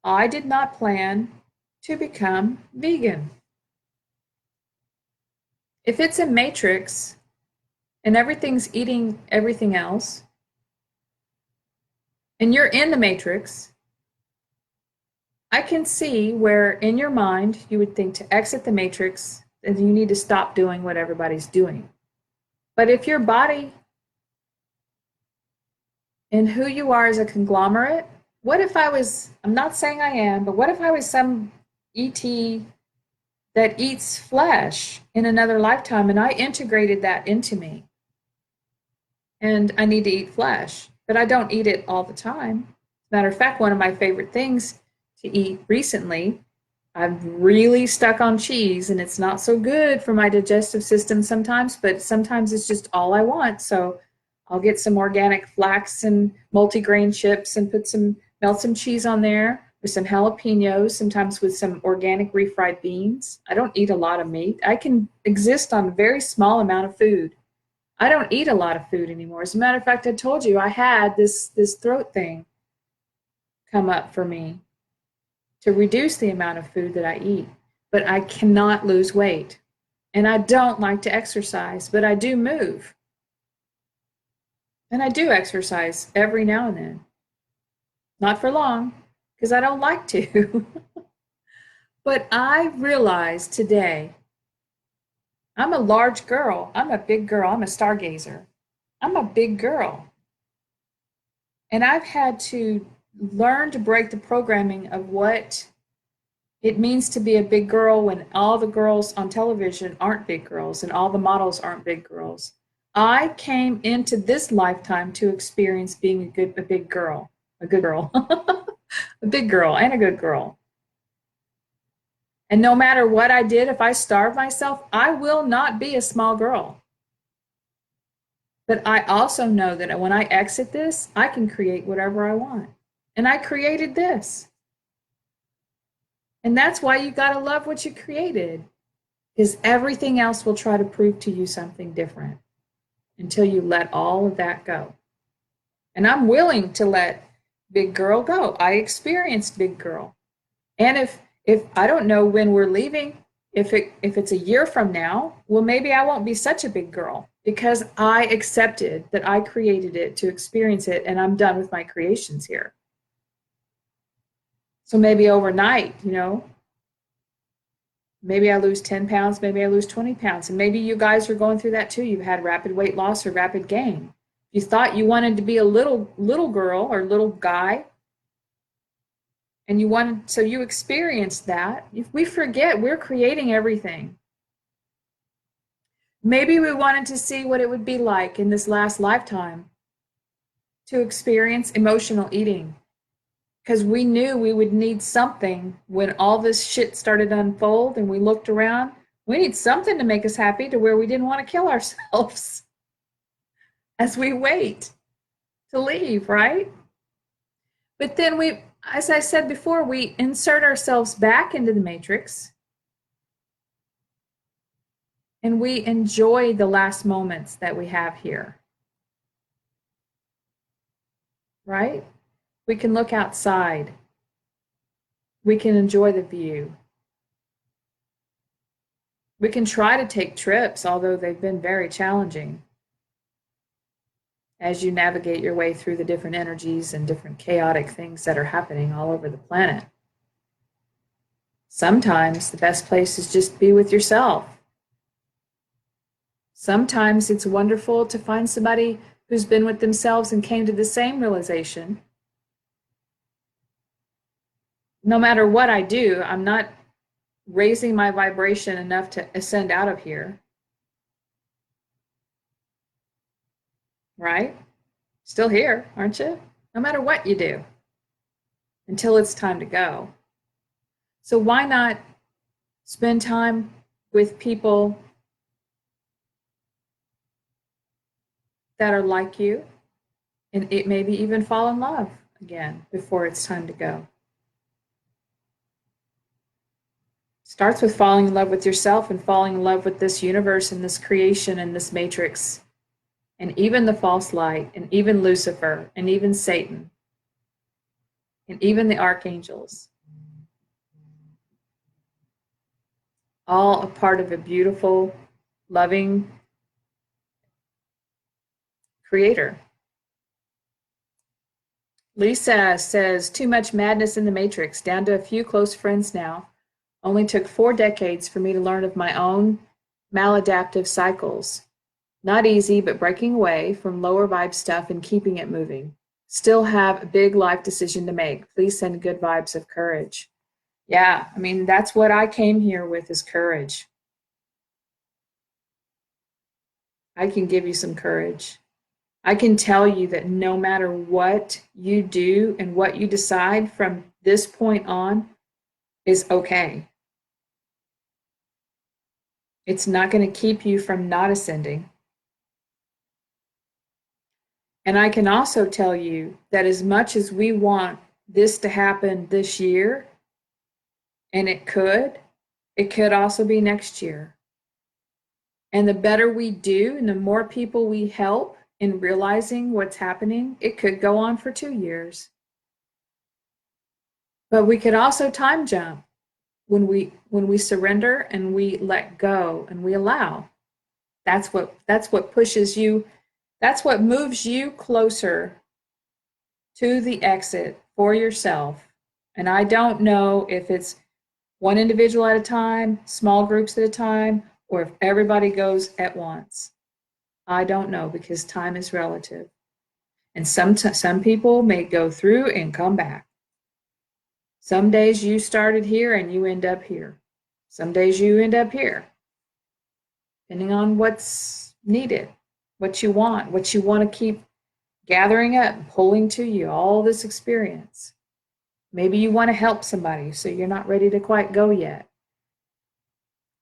I did not plan to become vegan. If it's a matrix and everything's eating everything else, and you're in the matrix, I can see where in your mind you would think to exit the matrix and you need to stop doing what everybody's doing. But if your body and who you are as a conglomerate, what if I was, I'm not saying I am, but what if I was some ET that eats flesh in another lifetime and I integrated that into me? And I need to eat flesh, but I don't eat it all the time. Matter of fact, one of my favorite things to eat recently, I'm really stuck on cheese and it's not so good for my digestive system sometimes, but sometimes it's just all I want. So I'll get some organic flax and multigrain chips and melt some cheese on there with some jalapenos, sometimes with some organic refried beans. I don't eat a lot of meat. I can exist on a very small amount of food. I don't eat a lot of food anymore. As a matter of fact, I told you I had this throat thing come up for me to reduce the amount of food that I eat. But I cannot lose weight. And I don't like to exercise, but I do move. And I do exercise every now and then. Not for long, because I don't like to. But I realized today I'm a large girl. I'm a big girl. I'm a stargazer. I'm a big girl. And I've had to learn to break the programming of what it means to be a big girl when all the girls on television aren't big girls and all the models aren't big girls. I came into this lifetime to experience being a big girl, a good girl, a big girl and a good girl. And no matter what I did, if I starve myself, I will not be a small girl. But I also know that when I exit this, I can create whatever I want. And I created this. And that's why you got to love what you created, because everything else will try to prove to you something different until you let all of that go. And I'm willing to let big girl go. I experienced big girl. And if I don't know when we're leaving, if it's a year from now, well, maybe I won't be such a big girl because I accepted that I created it to experience it and I'm done with my creations here. So maybe overnight, maybe I lose 10 pounds, maybe I lose 20 pounds. And maybe you guys are going through that too. You've had rapid weight loss or rapid gain. You thought you wanted to be a little girl or little guy, and so you experienced that. We forget we're creating everything. Maybe we wanted to see what it would be like in this last lifetime to experience emotional eating, because we knew we would need something when all this shit started to unfold and we looked around. We need something to make us happy to where we didn't want to kill ourselves as we wait to leave, right? But then as I said before, we insert ourselves back into the matrix and we enjoy the last moments that we have here, right? We can look outside. We can enjoy the view. We can try to take trips, although they've been very challenging. as you navigate your way through the different energies and different chaotic things that are happening all over the planet. Sometimes the best place is just to be with yourself. Sometimes it's wonderful to find somebody who's been with themselves and came to the same realization. No matter what I do, I'm not raising my vibration enough to ascend out of here. Right? Still here, aren't you? No matter what you do, until it's time to go. So why not spend time with people that are like you, and it maybe even fall in love again before it's time to go. Starts with falling in love with yourself and falling in love with this universe and this creation and this matrix, and even the false light, and even Lucifer, and even Satan, and even the archangels. All a part of a beautiful, loving creator. Lisa says, too much madness in the matrix, down to a few close friends now. Only took 4 decades for me to learn of my own maladaptive cycles. Not easy, but breaking away from lower vibe stuff and keeping it moving. Still have a big life decision to make. Please send good vibes of courage. Yeah, I mean, that's what I came here with, is courage. I can give you some courage. I can tell you that no matter what you do and what you decide from this point on is okay. It's not going to keep you from not ascending. And I can also tell you that as much as we want this to happen this year, and it could also be next year. And the better we do and the more people we help in realizing what's happening, it could go on for 2 years. But we could also time jump when we surrender and we let go and we allow. That's what pushes you, that's what moves you closer to the exit for yourself. And I don't know if it's one individual at a time, small groups at a time, or if everybody goes at once. I don't know, because time is relative. And some people may go through and come back. Some days you started here and you end up here. Some days you end up here, depending on what's needed, what you want to keep gathering up and pulling to you, all this experience. Maybe you want to help somebody, so you're not ready to quite go yet.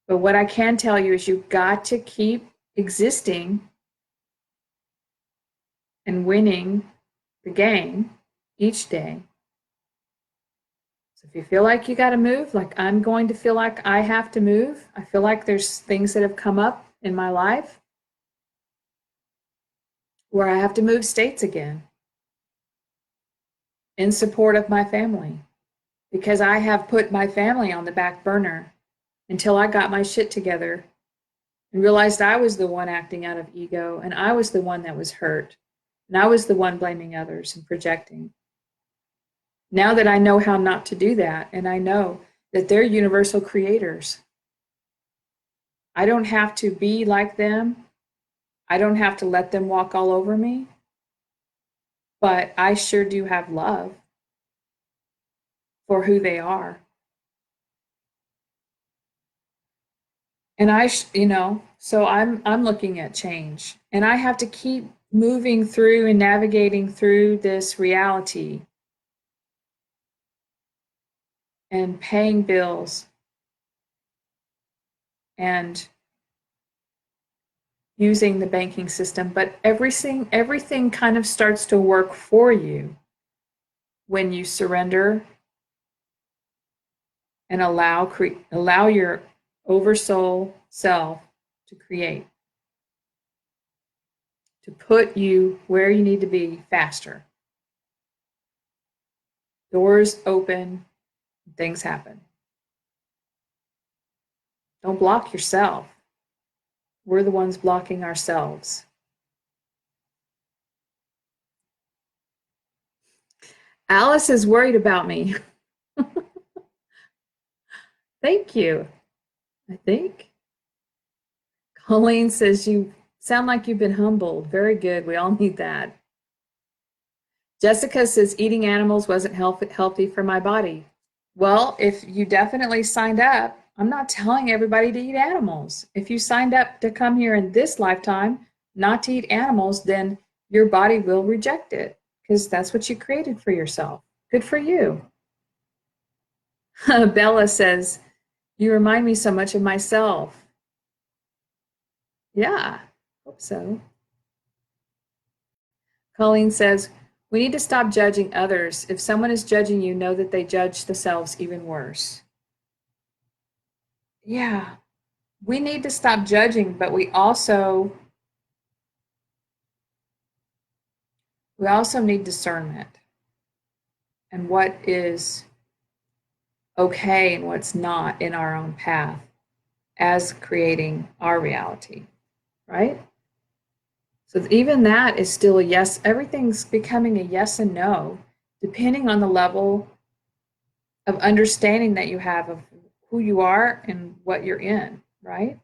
But what I can tell you is you've got to keep existing and winning the game each day. So if you feel like you got to move, like I'm going to feel like I have to move, I feel like there's things that have come up in my life where I have to move states again in support of my family, because I have put my family on the back burner until I got my shit together and realized I was the one acting out of ego, and I was the one that was hurt, and I was the one blaming others and projecting. Now that I know how not to do that, and I know that they're universal creators, I don't have to be like them. I don't have to let them walk all over me, but I sure do have love for who they are. And so I'm looking at change, and I have to keep moving through and navigating through this reality and paying bills and using the banking system. But everything kind of starts to work for you when you surrender and allow your oversoul self to create, to put you where you need to be faster. Doors open, things happen. Don't block yourself. We're the ones blocking ourselves. Alice is worried about me. Thank you. I think. Colleen says you sound like you've been humbled. Very good. We all need that. Jessica says eating animals wasn't healthy for my body. Well, if you definitely signed up, I'm not telling everybody to eat animals. If you signed up to come here in this lifetime not to eat animals, then your body will reject it because that's what you created for yourself. Good for you. Bella says, you remind me so much of myself. Yeah, hope so. Colleen says, we need to stop judging others. If someone is judging you, know that they judge themselves even worse. Yeah, we need to stop judging, but we also need discernment and what is okay and what's not in our own path as creating our reality, right? So even that is still a yes. Everything's becoming a yes and no, depending on the level of understanding that you have of who you are and what you're in, right?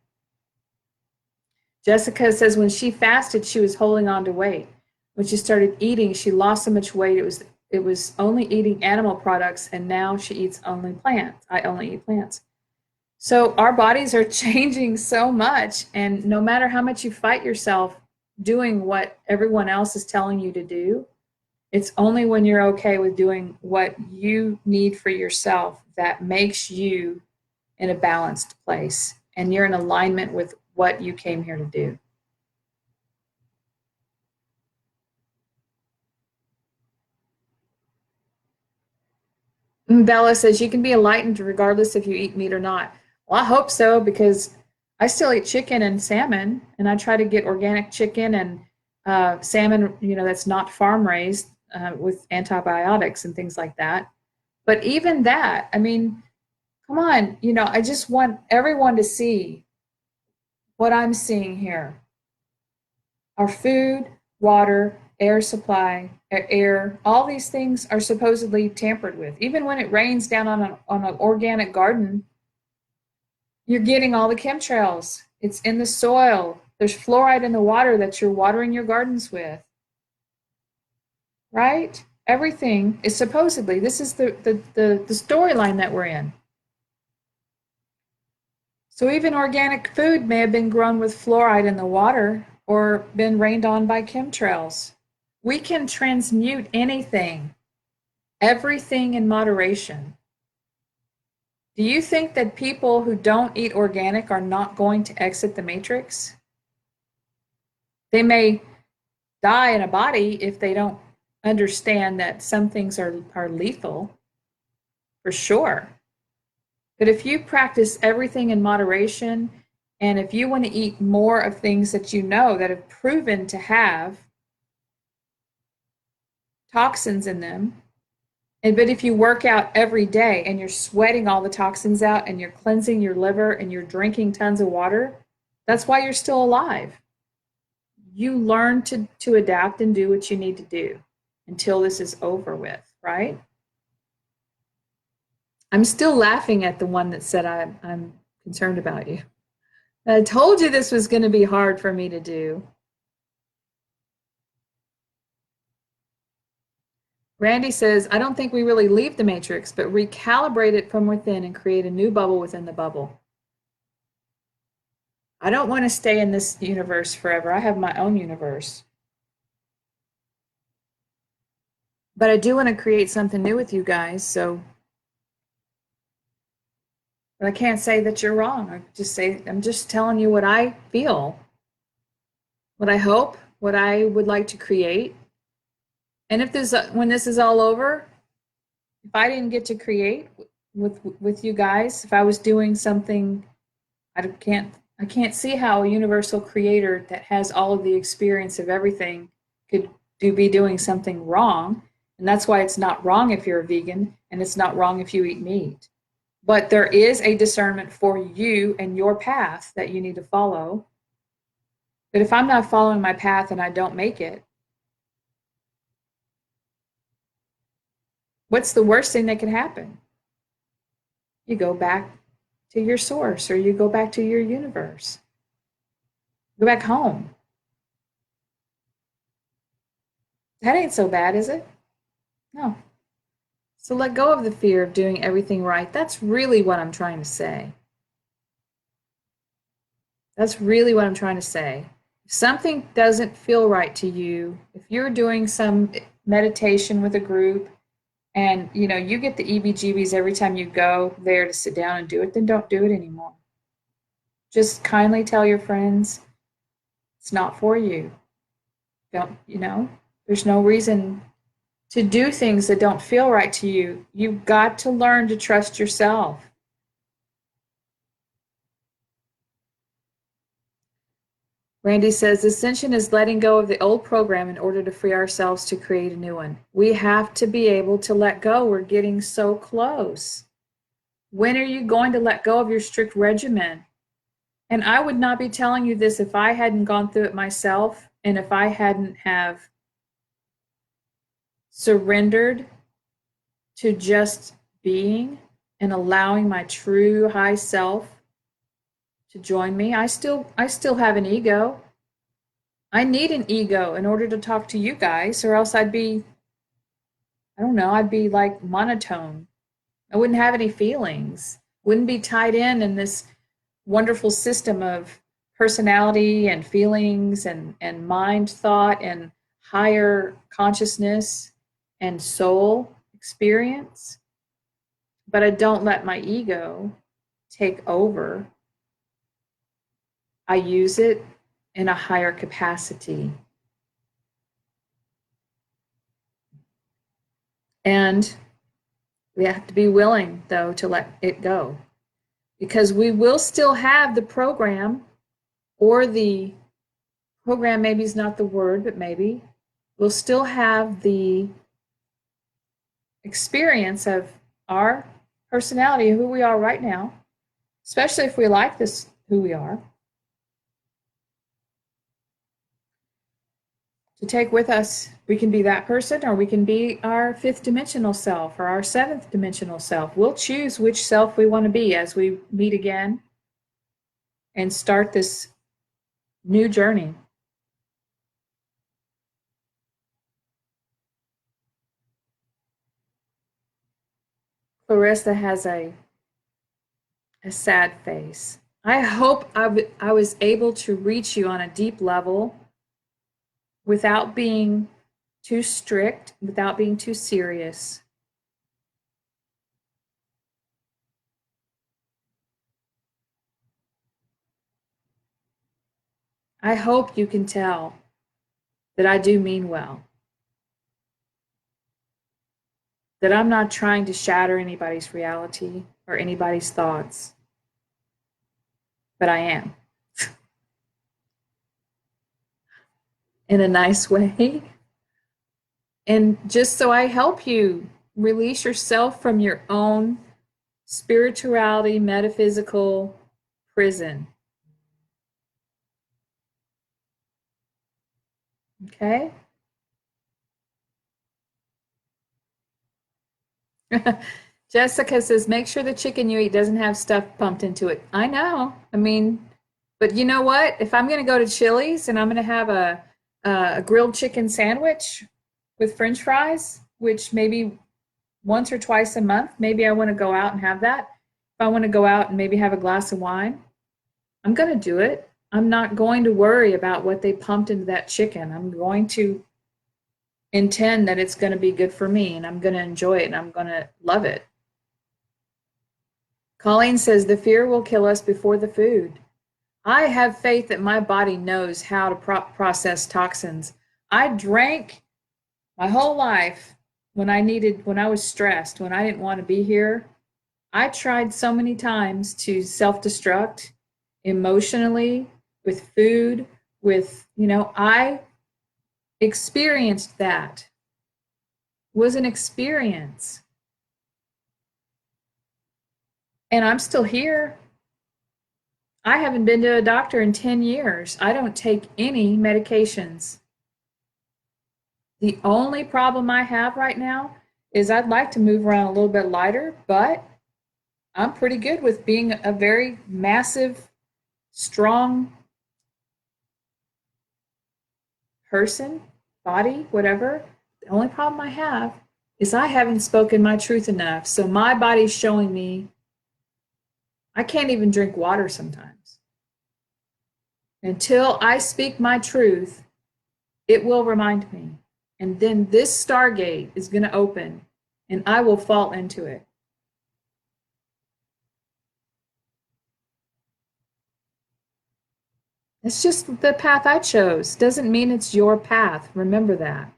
Jessica says when she fasted, she was holding on to weight. When she started eating, she lost so much weight. It was only eating animal products, and now she eats only plants. I only eat plants. So our bodies are changing so much, and no matter how much you fight yourself doing what everyone else is telling you to do, it's only when you're okay with doing what you need for yourself that makes you in a balanced place and you're in alignment with what you came here to do. Bella says you can be enlightened regardless if you eat meat or not. Well, I hope so because I still eat chicken and salmon, and I try to get organic chicken and salmon, that's not farm raised with antibiotics and things like that. But even that, I mean, come on, I just want everyone to see what I'm seeing here. Our food, water, air supply, air, all these things are supposedly tampered with. Even when it rains down on an organic garden, you're getting all the chemtrails. It's in the soil. There's fluoride in the water that you're watering your gardens with, right? Everything is supposedly, this is the storyline that we're in. So even organic food may have been grown with fluoride in the water or been rained on by chemtrails. We can transmute anything, everything in moderation. Do you think that people who don't eat organic are not going to exit the matrix? They may die in a body if they don't understand that some things are lethal, for sure. But if you practice everything in moderation, and if you want to eat more of things that you know that have proven to have toxins in them, but if you work out every day and you're sweating all the toxins out and you're cleansing your liver and you're drinking tons of water, that's why you're still alive. You learn to adapt and do what you need to do until this is over with, right? I'm still laughing at the one that said I'm concerned about you. I told you this was going to be hard for me to do. Randy says, I don't think we really leave the matrix, but recalibrate it from within and create a new bubble within the bubble. I don't want to stay in this universe forever. I have my own universe. But I do want to create something new with you guys, so but I can't say that you're wrong. I'm just telling you what I feel, what I hope, what I would like to create. And when this is all over, if I didn't get to create with you guys, if I was doing something, I can't see how a universal creator that has all of the experience of everything could be doing something wrong. And that's why it's not wrong if you're a vegan and it's not wrong if you eat meat. But there is a discernment for you and your path that you need to follow. But if I'm not following my path and I don't make it, What's the worst thing that could happen? You go back to your source, or you go back to your universe. Go back home. That ain't so bad, is it? No. So let go of the fear of doing everything right. That's really what I'm trying to say. That's really what I'm trying to say. If something doesn't feel right to you, if you're doing some meditation with a group and you get the EBGBs every time you go there to sit down and do it, then don't do it anymore. Just kindly tell your friends it's not for you. Don't, there's no reason to do things that don't feel right to you. You've got to learn to trust yourself. Randy says, Ascension is letting go of the old program in order to free ourselves to create a new one. We have to be able to let go. We're getting so close. When are you going to let go of your strict regimen? And I would not be telling you this if I hadn't gone through it myself, and if I hadn't have surrendered to just being and allowing my true high self to join me. I still have an ego. I need an ego in order to talk to you guys, or else I'd be, I don't know, I'd be like monotone. I wouldn't have any feelings. Wouldn't be tied in this wonderful system of personality and feelings and mind thought and higher consciousness and soul experience. But I don't let my ego take over. I use it in a higher capacity. And we have to be willing, though, to let it go. Because we will still have the program, or the program maybe is not the word, but maybe we'll still have the experience of our personality, who we are right now, especially if we like this, who we are, to take with us. We can be that person, or we can be our fifth dimensional self or our seventh dimensional self. We'll choose which self we want to be as we meet again and start this new journey. Clarissa has a sad face. I hope I was able to reach you on a deep level without being too strict, without being too serious. I hope you can tell that I do mean well, that I'm not trying to shatter anybody's reality or anybody's thoughts, but I am. In a nice way. And just so I help you release yourself from your own spirituality, metaphysical prison. Okay? Jessica says, make sure the chicken you eat doesn't have stuff pumped into it. I know. I mean, but you know what? If I'm going to go to Chili's and I'm going to have a grilled chicken sandwich with French fries, which maybe once or twice a month, maybe I want to go out and have that. If I want to go out and maybe have a glass of wine, I'm going to do it. I'm not going to worry about what they pumped into that chicken. I'm going to intend that it's going to be good for me, and I'm going to enjoy it, and I'm going to love it. Colleen says, the fear will kill us before the food. I have faith that my body knows how to process toxins. I drank my whole life when I was stressed, when I didn't want to be here. I tried so many times to self-destruct emotionally, with food, with, I experienced that. It was an experience. And I'm still here. I haven't been to a doctor in 10 years. I don't take any medications. The only problem I have right now is I'd like to move around a little bit lighter, but I'm pretty good with being a very massive, strong person, body, whatever. The only problem I have is I haven't spoken my truth enough. So my body's showing me I can't even drink water sometimes. Until I speak my truth, it will remind me. And then this stargate is going to open and I will fall into it. It's just the path I chose. Doesn't mean it's your path. Remember that.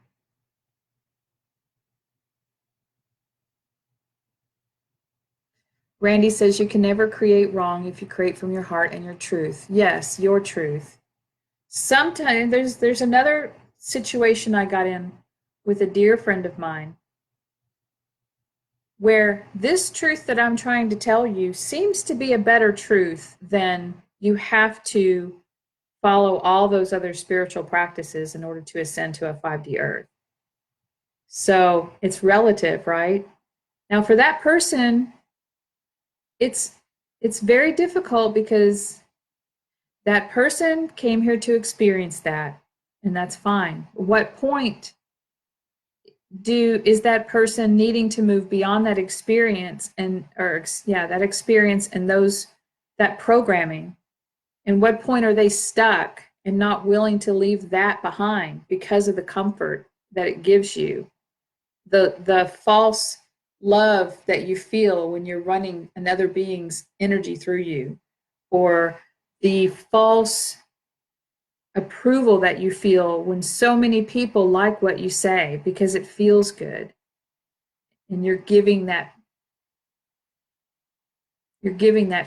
Randy says you can never create wrong if you create from your heart and your truth. Yes, your truth. Sometimes there's another situation I got in with a dear friend of mine where this truth that I'm trying to tell you seems to be a better truth than you have to follow all those other spiritual practices in order to ascend to a 5D earth. So it's relative, right? Now for that person, it's very difficult because that person came here to experience that, and that's fine. What point is that person needing to move beyond that experience that experience and that programming? And what point are they stuck and not willing to leave that behind because of the comfort that it gives you? The false love that you feel when you're running another being's energy through you, or the false approval that you feel when so many people like what you say because it feels good, and you're giving that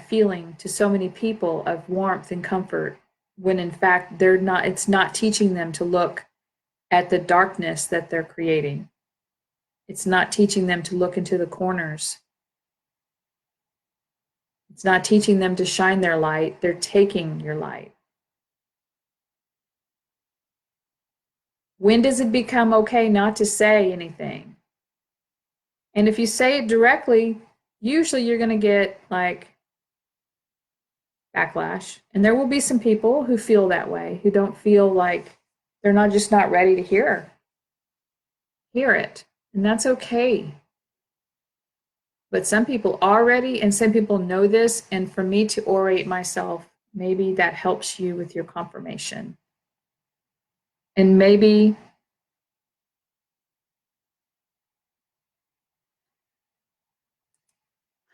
feeling to so many people of warmth and comfort, when in fact it's not teaching them to look at the darkness that they're creating. It's not teaching them to look into the corners. It's not teaching them to shine their light. They're taking your light. When does it become okay not to say anything? And if you say it directly, usually you're going to get like backlash. And there will be some people who feel that way, who don't feel like they're not ready to hear it. And that's okay. But some people are ready, and some people know this. And for me to orate myself, maybe that helps you with your confirmation. And maybe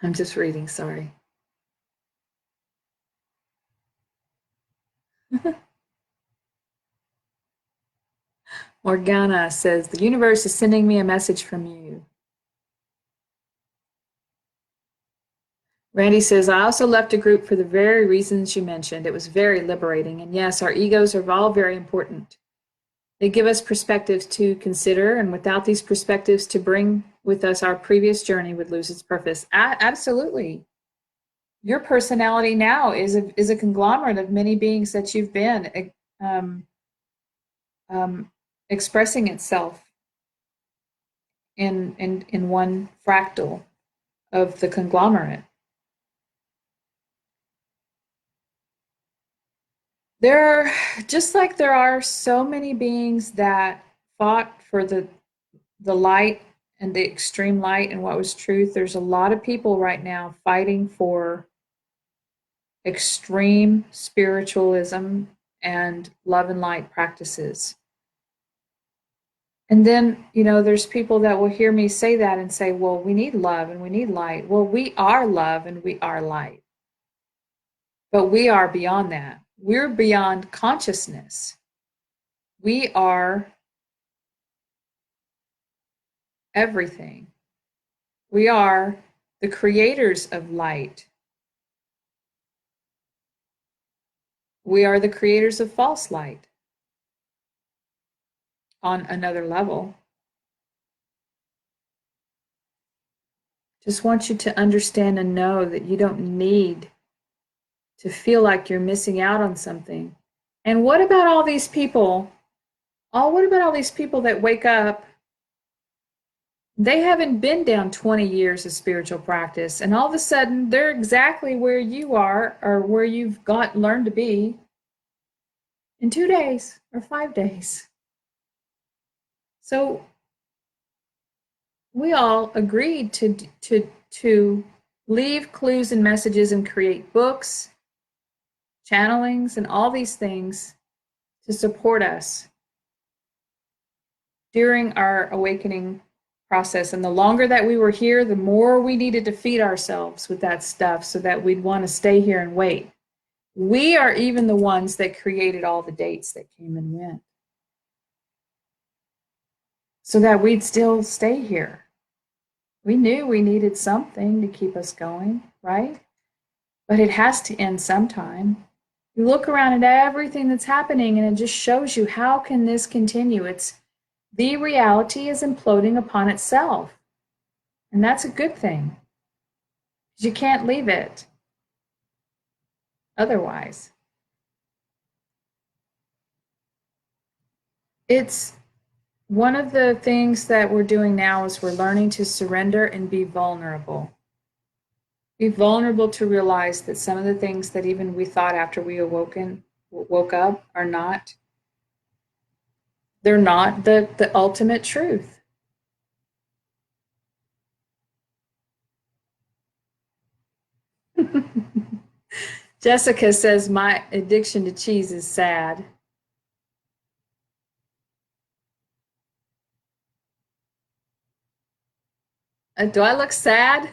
I'm just reading, sorry. Morgana says, the universe is sending me a message from you. Randy says, I also left a group for the very reasons you mentioned. It was very liberating. And yes, our egos are all very important. They give us perspectives to consider, and without these perspectives to bring with us, our previous journey would lose its purpose. Absolutely. Your personality now is a conglomerate of many beings that you've been expressing itself in one fractal of the conglomerate. Just like there are so many beings that fought for the light and the extreme light and what was truth, there's a lot of people right now fighting for extreme spiritualism and love and light practices. And then, there's people that will hear me say that and say, well, we need love and we need light. Well, we are love and we are light. But we are beyond that. We're beyond consciousness. We are everything. We are the creators of light. We are the creators of false light on another level. Just want you to understand and know that you don't need to feel like you're missing out on something. And what about all these people? What about all these people that wake up They haven't been down 20 years of spiritual practice, and all of a sudden they're exactly where you are or where you've got learned to be in 2 days or 5 days. So we all agreed to leave clues and messages and create books, channelings, and all these things to support us during our awakening process. And the longer that we were here, the more we needed to feed ourselves with that stuff so that we'd want to stay here and wait. We are even the ones that created all the dates that came and went so that we'd still stay here. We knew we needed something to keep us going, right? But it has to end sometime. You look around at everything that's happening and it just shows you, how can this continue? It's the reality is imploding upon itself. And that's a good thing. You can't leave it otherwise. It's one of the things that we're doing now is we're learning to surrender and be vulnerable. Be vulnerable to realize that some of the things that even we thought after we woke up are not, they're not the ultimate truth. Jessica says, my addiction to cheese is sad. Do I look sad?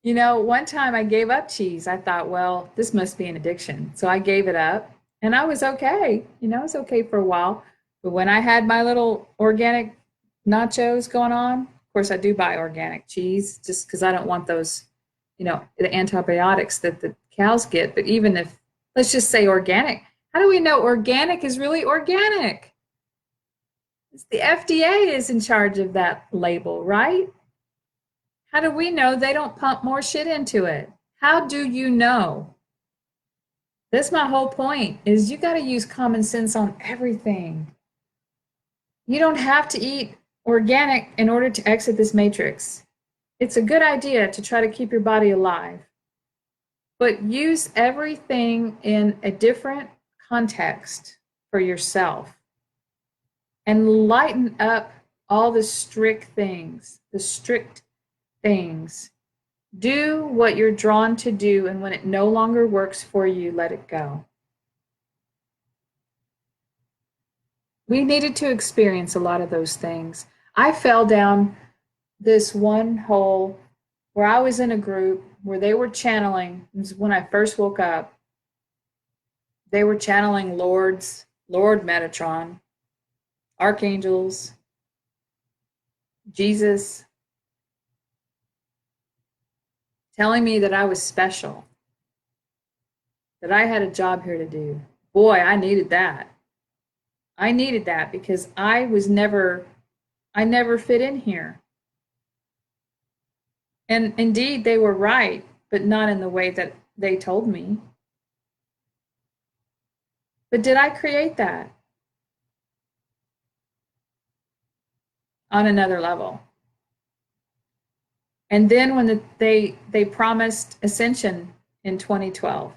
You know, one time I gave up cheese. I thought, well, this must be an addiction. So I gave it up and I was okay. You know, it was okay for a while. But when I had my little organic nachos going on, of course, I do buy organic cheese just because I don't want those, you know, the antibiotics that the cows get. But even if, let's just say organic, how do we know organic is really organic? It's the FDA is in charge of that label, right? How do we know they don't pump more shit into it? How do you know? That's my whole point, is you got to use common sense on everything. You don't have to eat organic in order to exit this matrix. It's a good idea to try to keep your body alive, but use everything in a different context for yourself and lighten up all the strict things, Do what you're drawn to do, and when it no longer works for you, let it go. We needed to experience a lot of those things. I fell down this one hole where I was in a group where they were channeling. This is when I first woke up. They were channeling Lord Metatron, archangels, Jesus, telling me that I was special, that I had a job here to do. Boy, I needed that. I needed that because I never fit in here. And indeed, they were right, but not in the way that they told me. But did I create that on another level? And then when they promised Ascension in 2012,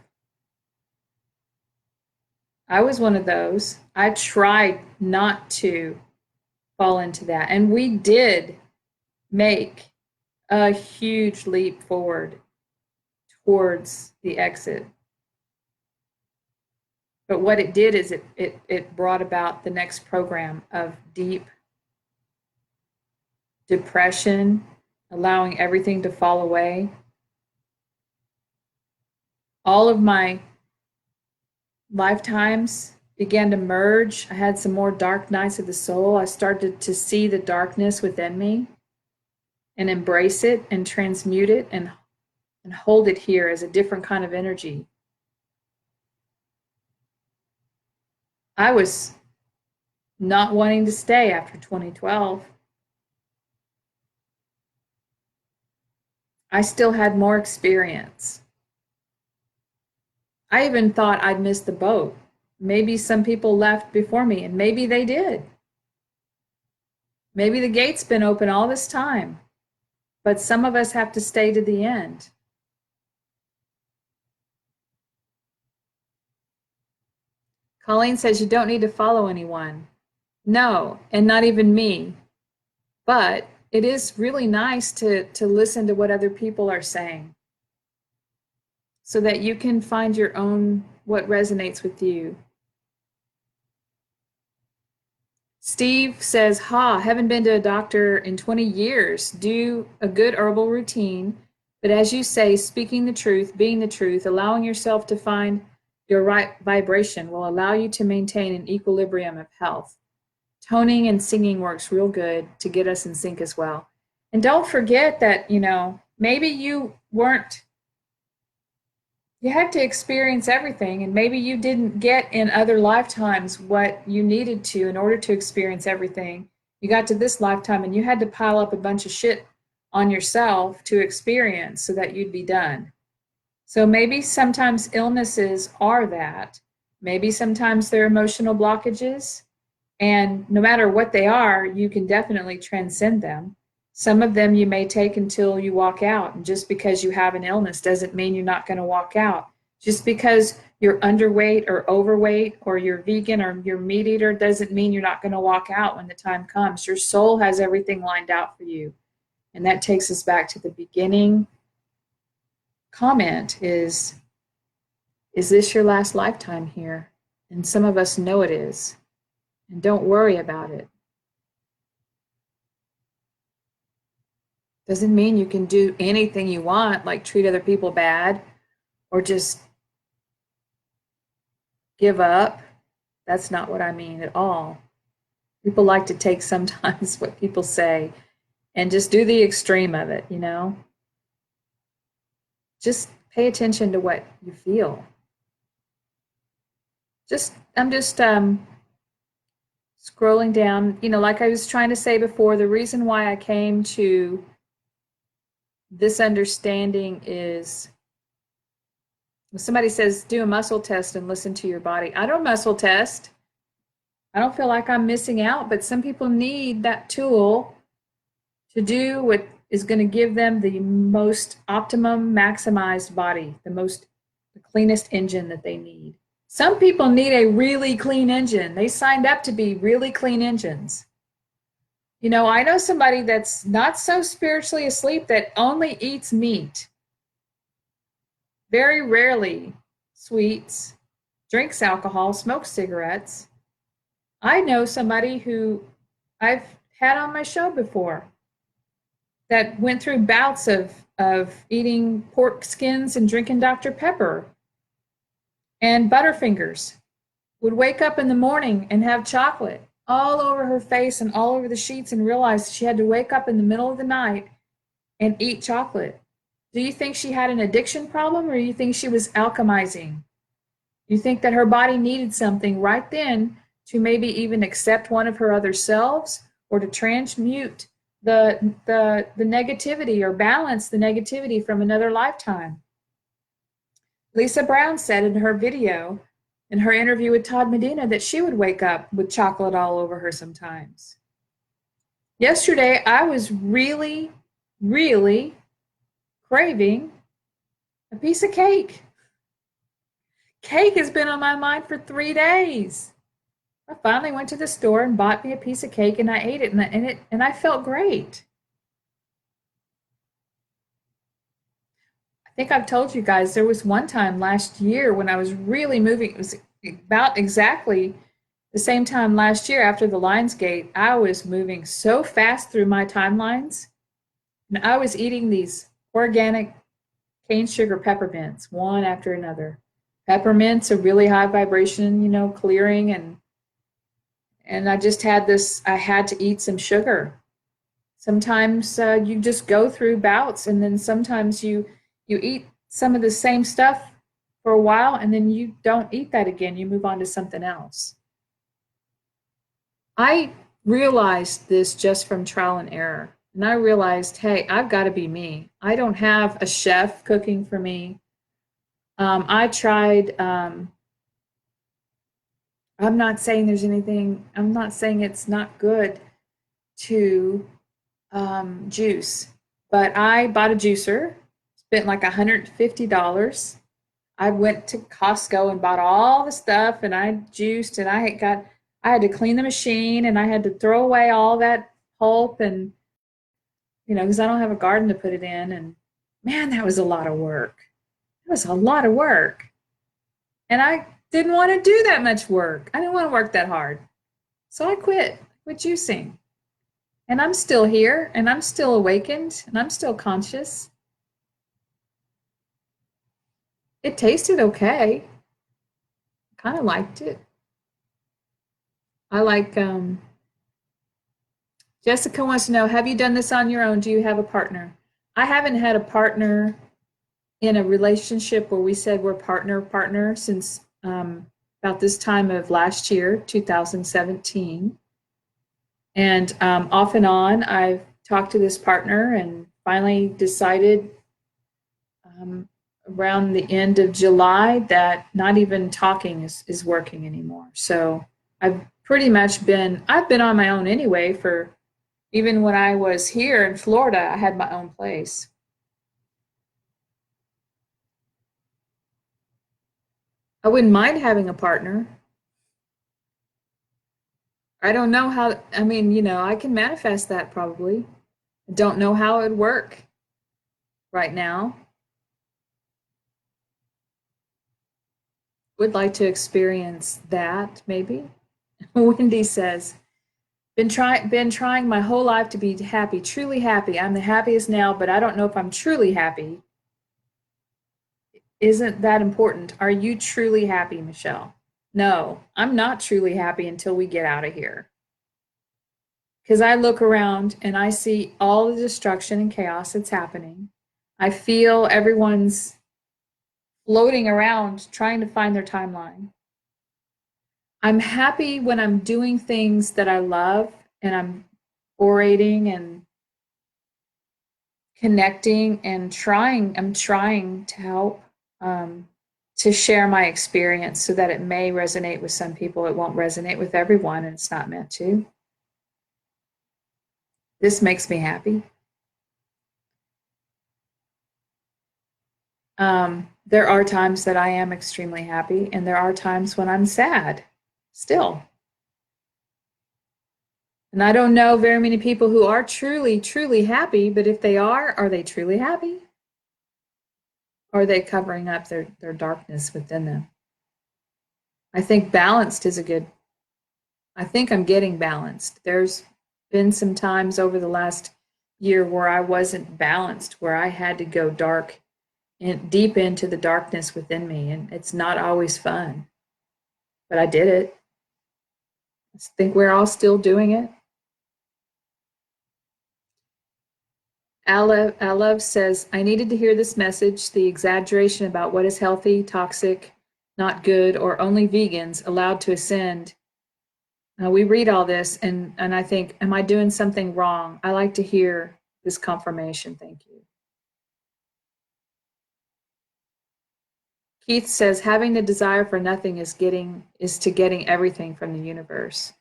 I was one of those. I tried not to fall into that. And we did make a huge leap forward towards the exit. But what it did is it brought about the next program of deep depression, allowing everything to fall away. All of my lifetimes began to merge. I had some more dark nights of the soul. I started to see the darkness within me and embrace it and transmute it and hold it here as a different kind of energy. I was not wanting to stay after 2012. I still had more experience. I even thought I'd missed the boat. Maybe some people left before me, and maybe they did. Maybe the gate's been open all this time, but some of us have to stay to the end. Colleen says you don't need to follow anyone. No, and not even me. But it is really nice to listen to what other people are saying so that you can find your own, what resonates with you. Steve says, haven't been to a doctor in 20 years. Do a good herbal routine. But as you say, speaking the truth, being the truth, allowing yourself to find your right vibration will allow you to maintain an equilibrium of health. Toning and singing works real good to get us in sync as well. And don't forget that, maybe you had to experience everything, and maybe you didn't get in other lifetimes what you needed to in order to experience everything. You got to this lifetime and you had to pile up a bunch of shit on yourself to experience so that you'd be done. So maybe sometimes illnesses are that. Maybe sometimes they're emotional blockages. And no matter what they are, you can definitely transcend them. Some of them you may take until you walk out. And just because you have an illness doesn't mean you're not going to walk out. Just because you're underweight or overweight or you're vegan or you're meat eater doesn't mean you're not going to walk out when the time comes. Your soul has everything lined out for you. And that takes us back to the beginning comment is this your last lifetime here? And some of us know it is. And don't worry about it. Doesn't mean you can do anything you want, like treat other people bad or just give up. That's not what I mean at all. People like to take sometimes what people say and just do the extreme of it, Just pay attention to what you feel. I'm just scrolling down, like I was trying to say before, the reason why I came to this understanding is when somebody says do a muscle test and listen to your body. I don't muscle test. I don't feel like I'm missing out, but some people need that tool to do what is going to give them the most optimum maximized body, the cleanest engine that they need. Some people need a really clean engine. They signed up to be really clean engines. I know somebody that's not so spiritually asleep that only eats meat, very rarely sweets, drinks alcohol, smokes cigarettes. I know somebody who I've had on my show before that went through bouts of eating pork skins and drinking Dr. Pepper and Butterfingers, would wake up in the morning and have chocolate all over her face and all over the sheets and realize she had to wake up in the middle of the night and eat chocolate. Do you think she had an addiction problem, or do you think she was alchemizing? You think that her body needed something right then to maybe even accept one of her other selves, or to transmute the negativity or balance the negativity from another lifetime? Lisa Brown said in her video, in her interview with Todd Medina, that she would wake up with chocolate all over her sometimes. Yesterday, I was really, really craving a piece of cake. Cake has been on my mind for 3 days. I finally went to the store and bought me a piece of cake, and I ate it, and I felt great. I think I've told you guys there was one time last year when I was really moving. It was about exactly the same time last year after the Lionsgate. I was moving so fast through my timelines, and I was eating these organic cane sugar peppermints one after another. Peppermints are really high vibration, clearing, and I just had this. I had to eat some sugar. Sometimes you just go through bouts, and then sometimes you eat some of the same stuff for a while, and then you don't eat that again. You move on to something else. I realized this just from trial and error. And I realized, hey, I've got to be me. I don't have a chef cooking for me. I tried, I'm not saying there's anything, I'm not saying it's not good to juice. But I bought a juicer, spent like $150. I went to Costco and bought all the stuff and I juiced and I had to clean the machine and I had to throw away all that pulp and because I don't have a garden to put it in and man, that was a lot of work. It was a lot of work. And I didn't want to do that much work. I didn't want to work that hard. So I quit juicing. And I'm still here and I'm still awakened and I'm still conscious. It tasted okay. Kind of liked it. I like Jessica wants to know, have you done this on your own? Do you have a partner? I haven't had a partner in a relationship where we said we're partner since about this time of last year, 2017. And off and on, I've talked to this partner and finally decided around the end of July that not even talking is working anymore. So I've been on my own anyway for even when I was here in Florida, I had my own place. I wouldn't mind having a partner. I don't know how, I mean, I can manifest that probably. I don't know how it would work right now. Would like to experience that maybe. Wendy says, been trying my whole life to be happy, truly happy. I'm the happiest now, but I don't know if I'm truly happy. Isn't that important? Are you truly happy, Michelle? No, I'm not truly happy until we get out of here. Because I look around and I see all the destruction and chaos that's happening. I feel everyone's floating around trying to find their timeline. I'm happy when I'm doing things that I love and I'm orating and connecting and I'm trying to help to share my experience so that it may resonate with some people. It won't resonate with everyone and it's not meant to. This makes me happy. There are times that I am extremely happy, and there are times when I'm sad still. And I don't know very many people who are truly, truly happy, but if they are they truly happy? Or are they covering up their darkness within them? I think I think I'm getting balanced. There's been some times over the last year where I wasn't balanced, where I had to go dark and deep into the darkness within me. And it's not always fun, but I did it. I think we're all still doing it. Alev says, I needed to hear this message. The exaggeration about what is healthy, toxic, not good, or only vegans allowed to ascend. We read all this and I think, am I doing something wrong? I like to hear this confirmation. Thank you. Keith says, having the desire for nothing is to getting everything from the universe.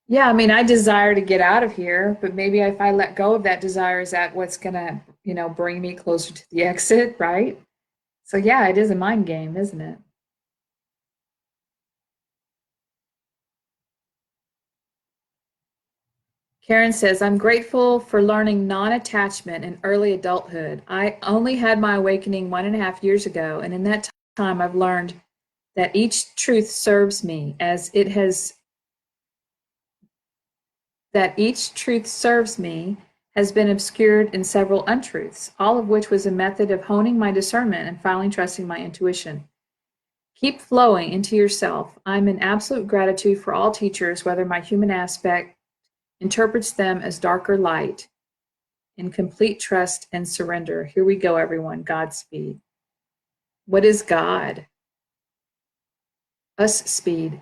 Yeah, I mean, I desire to get out of here, but maybe if I let go of that desire, is that what's gonna, bring me closer to the exit, right? So yeah, it is a mind game, isn't it? Karen says, I'm grateful for learning non-attachment in early adulthood. I only had my awakening 1.5 years ago, and in that time I've learned that each truth serves me as it has that each truth serves me has been obscured in several untruths, all of which was a method of honing my discernment and finally trusting my intuition. Keep flowing into yourself. I'm in absolute gratitude for all teachers, whether my human aspect interprets them as dark or light, in complete trust and surrender. Here we go, everyone. Godspeed. What is God? Us speed.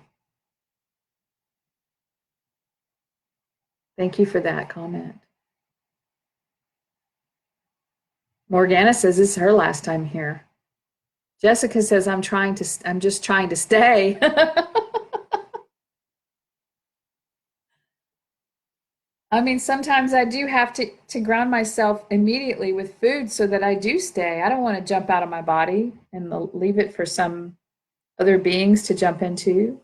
Thank you for that comment. Morgana says this is her last time here. Jessica says I'm just trying to stay. I mean, sometimes I do have to ground myself immediately with food so that I do stay. I don't want to jump out of my body and leave it for some other beings to jump into.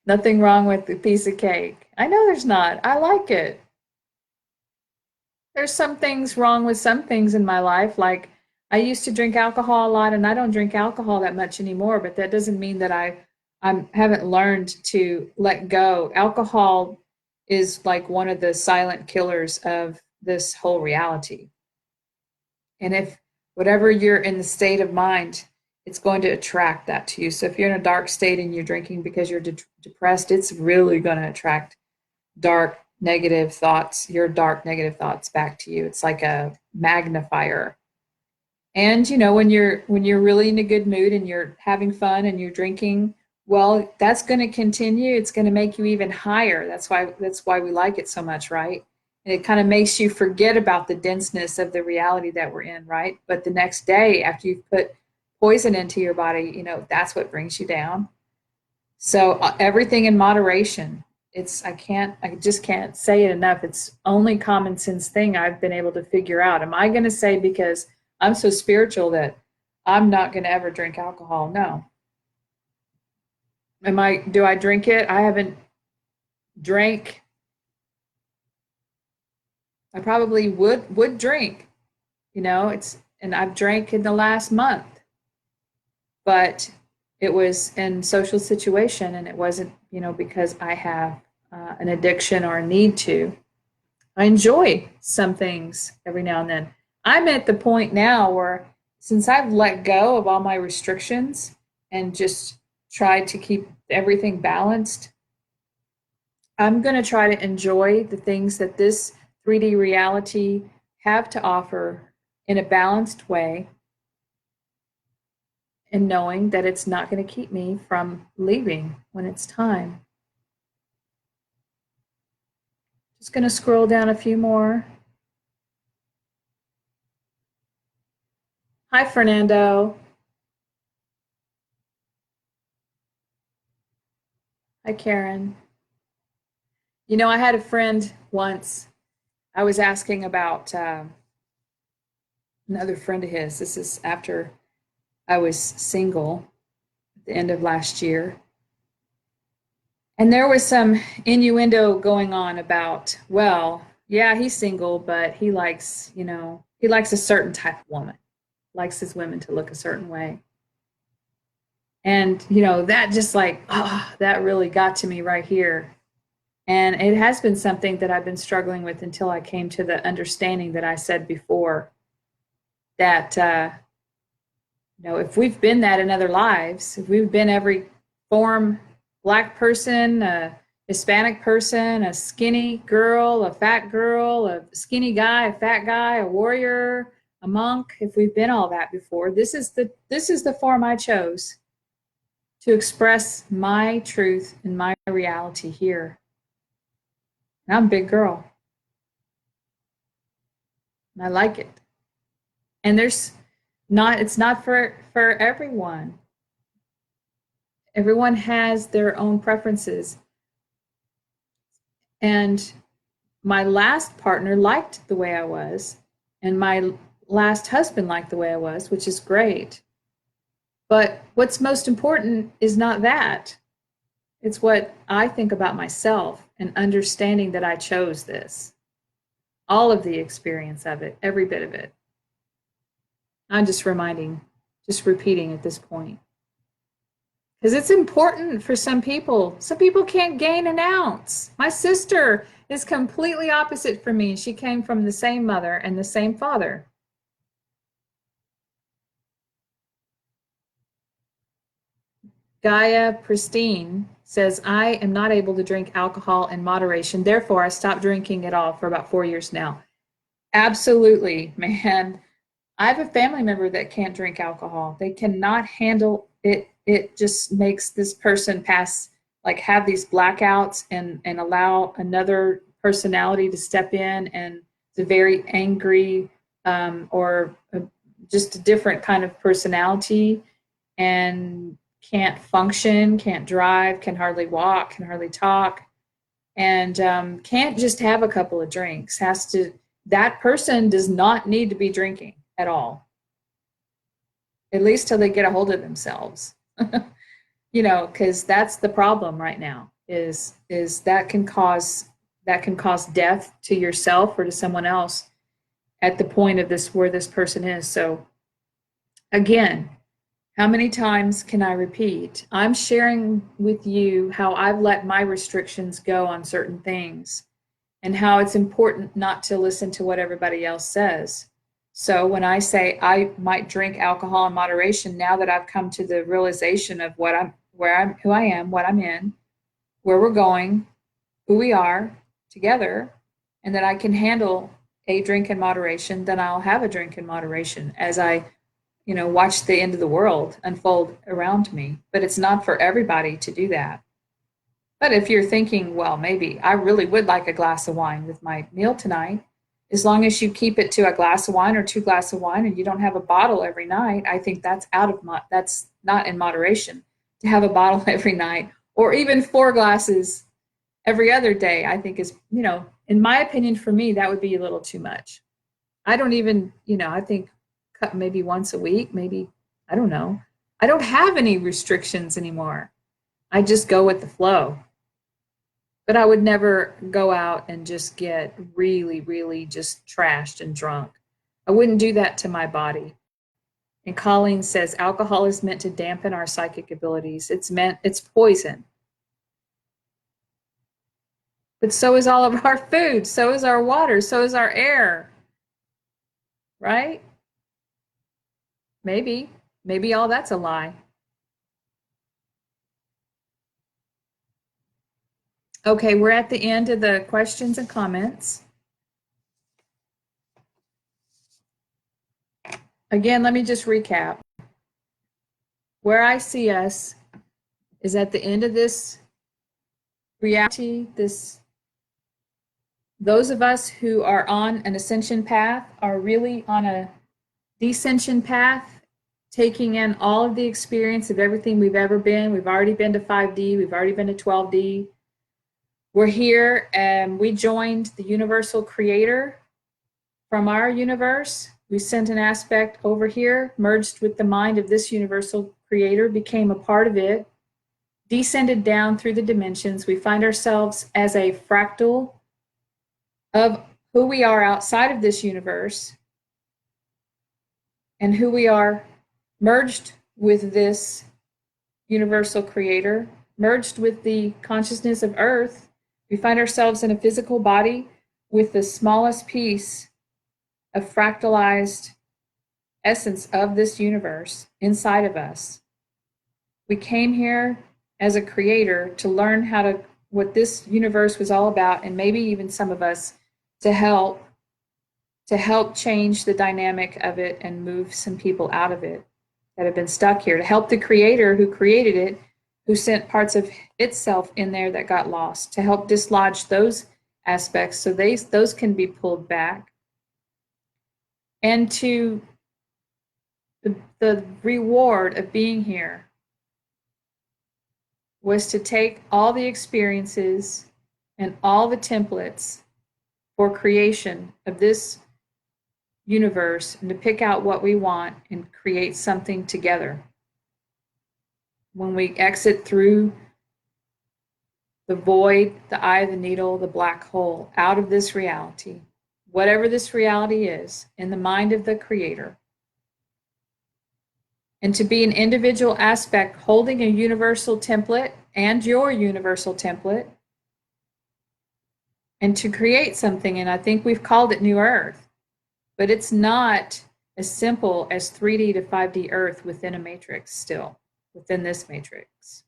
Nothing wrong with a piece of cake. I know there's not. I like it. There's some things wrong with some things in my life. Like I used to drink alcohol a lot and I don't drink alcohol that much anymore, but that doesn't mean that I haven't learned to let go. Alcohol is like one of the silent killers of this whole reality. And if whatever you're in the state of mind, it's going to attract that to you. So if you're in a dark state and you're drinking because you're depressed, it's really going to attract dark negative thoughts, your dark negative thoughts back to you. It's like a magnifier. And you know, when you're really in a good mood and you're having fun and you're drinking, well, that's going to continue. It's going to make you even higher. That's why we like it so much, right? And it kind of makes you forget about the denseness of the reality that we're in, right? But the next day after you've put poison into your body, you know, that's what brings you down. So everything in moderation. I just can't say it enough. It's only common sense thing I've been able to figure out. Am I going to say because I'm so spiritual that I'm not going to ever drink alcohol? No. Do I drink it? I haven't drank. I probably would drink, you know, and I've drank in the last month, but it was in social situation and it wasn't, you know, because I have an addiction or a need to. I enjoy some things every now and then. I'm at the point now where since I've let go of all my restrictions and just tried to keep everything balanced, I'm going to try to enjoy the things that this 3D reality have to offer in a balanced way and knowing that it's not going to keep me from leaving when it's time. Just going to scroll down a few more. Hi, Fernando. Hi, Karen. You know, I had a friend once. I was asking about another friend of his. This is after I was single at the end of last year. And there was some innuendo going on about, well, yeah, he's single, but he likes, you know, he likes a certain type of woman, likes his women to look a certain way. And, you know, that just like, oh, that really got to me right here. And it has been something that I've been struggling with until I came to the understanding that I said before that, you know, if we've been that in other lives, if we've been every form, Black person, a Hispanic person, a skinny girl, a skinny guy, a fat guy, a warrior, a monk, if we've been all that before, this is the form I chose to express my truth and my reality here. And I'm a big girl. And I like it. And it's not for everyone. Everyone has their own preferences. And my last partner liked the way I was, and my last husband liked the way I was, which is great. But what's most important is not that. It's what I think about myself and understanding that I chose this. All of the experience of it, every bit of it. I'm just repeating at this point. Because it's important for some people. Some people can't gain an ounce. My sister is completely opposite from me. She came from the same mother and the same father. Gaia Pristine says, I am not able to drink alcohol in moderation. Therefore, I stopped drinking at all for about 4 years now. Absolutely, man. I have a family member that can't drink alcohol. They cannot handle it. It just makes this person have these blackouts and allow another personality to step in, and it's a very angry or just a different kind of personality. And can't function, can't drive, can hardly walk, can hardly talk, and can't just have a couple of drinks. That person does not need to be drinking at all, at least till they get a hold of themselves. Because that's the problem right now. Is that can cause death to yourself or to someone else at the point of this where this person is. So again, how many times can I repeat? I'm sharing with you how I've let my restrictions go on certain things and how it's important not to listen to what everybody else says. So when I say I might drink alcohol in moderation, now that I've come to the realization of who I am, what I'm in, where we're going, who we are together, and that I can handle a drink in moderation, then I'll have a drink in moderation as I watch the end of the world unfold around me. But it's not for everybody to do that. But if you're thinking, well, maybe I really would like a glass of wine with my meal tonight, as long as you keep it to a glass of wine or 2 glasses of wine and you don't have a bottle every night, I think that's that's not in moderation. To have a bottle every night or even 4 glasses every other day, I think is, in my opinion, for me, that would be a little too much. I don't even, I think maybe once a week, maybe, I don't know. I don't have any restrictions anymore. I just go with the flow. But I would never go out and just get really, really just trashed and drunk. I wouldn't do that to my body. And Colleen says alcohol is meant to dampen our psychic abilities. It's poison. But so is all of our food, so is our water, so is our air. Right? Maybe all that's a lie. Okay, we're at the end of the questions and comments. Again, let me just recap. Where I see us is at the end of this reality, those of us who are on an ascension path are really on a descension path, taking in all of the experience of everything we've ever been. We've already been to 5D, we've already been to 12D. We're here and we joined the universal creator from our universe. We sent an aspect over here, merged with the mind of this universal creator, became a part of it, descended down through the dimensions. We find ourselves as a fractal of who we are outside of this universe and who we are merged with this universal creator, merged with the consciousness of Earth. We find ourselves in a physical body with the smallest piece of fractalized essence of this universe inside of us. We came here as a creator to learn what this universe was all about, and maybe even some of us to help change the dynamic of it and move some people out of it that have been stuck here, to help the creator who created it, who sent parts of itself in there that got lost, to help dislodge those aspects so those can be pulled back. And to the reward of being here was to take all the experiences and all the templates for creation of this universe and to pick out what we want and create something together. When we exit through the void, the eye of the needle, the black hole, out of this reality, whatever this reality is, in the mind of the creator, and to be an individual aspect holding a universal template and your universal template, and to create something. And I think we've called it New Earth, but it's not as simple as 3D to 5D Earth within a matrix still, within this matrix.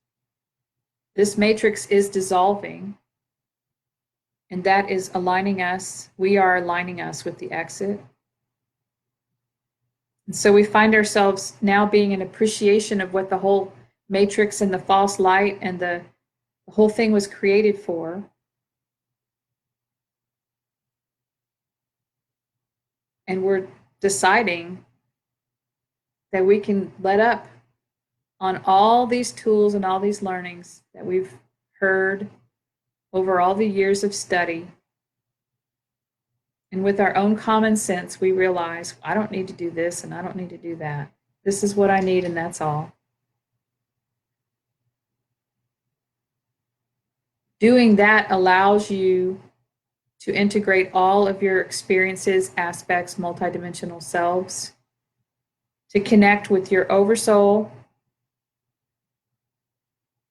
This matrix is dissolving, and that is aligning us. We are aligning us with the exit. And so we find ourselves now being an appreciation of what the whole matrix and the false light and the whole thing was created for. And we're deciding that we can let up on all these tools and all these learnings that we've heard over all the years of study. And with our own common sense, we realize I don't need to do this and I don't need to do that. This is what I need, and that's all. Doing that allows you to integrate all of your experiences, aspects, multidimensional selves, to connect with your oversoul,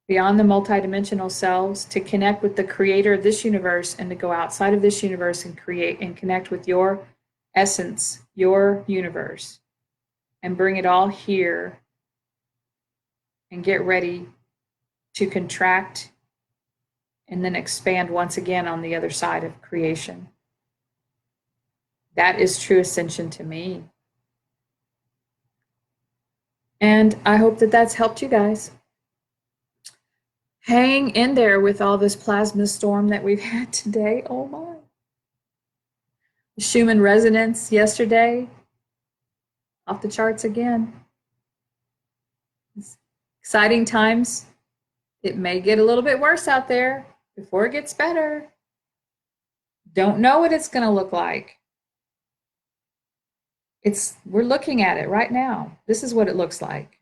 beyond the multidimensional selves, to connect with the creator of this universe, and to go outside of this universe and create and connect with your essence, your universe, and bring it all here and get ready to contract and then expand once again on the other side of creation. That is true ascension to me. And I hope that that's helped you guys. Hang in there with all this plasma storm that we've had today. Oh my. Schumann resonance yesterday, off the charts again. It's exciting times. It may get a little bit worse out there before it gets better. Don't know what it's going to look like. We're looking at it right now. This is what it looks like.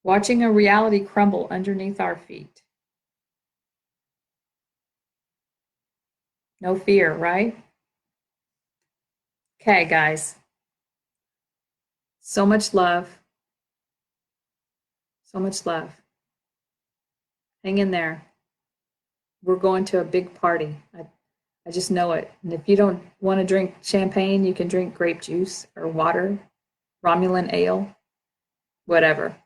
Watching a reality crumble underneath our feet. No fear, right? Okay, guys. So much love. So much love. Hang in there. We're going to a big party. I just know it. And if you don't want to drink champagne, you can drink grape juice or water, Romulan ale, whatever.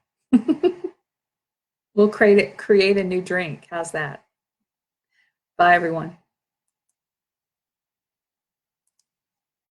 We'll create a new drink. How's that? Bye, everyone.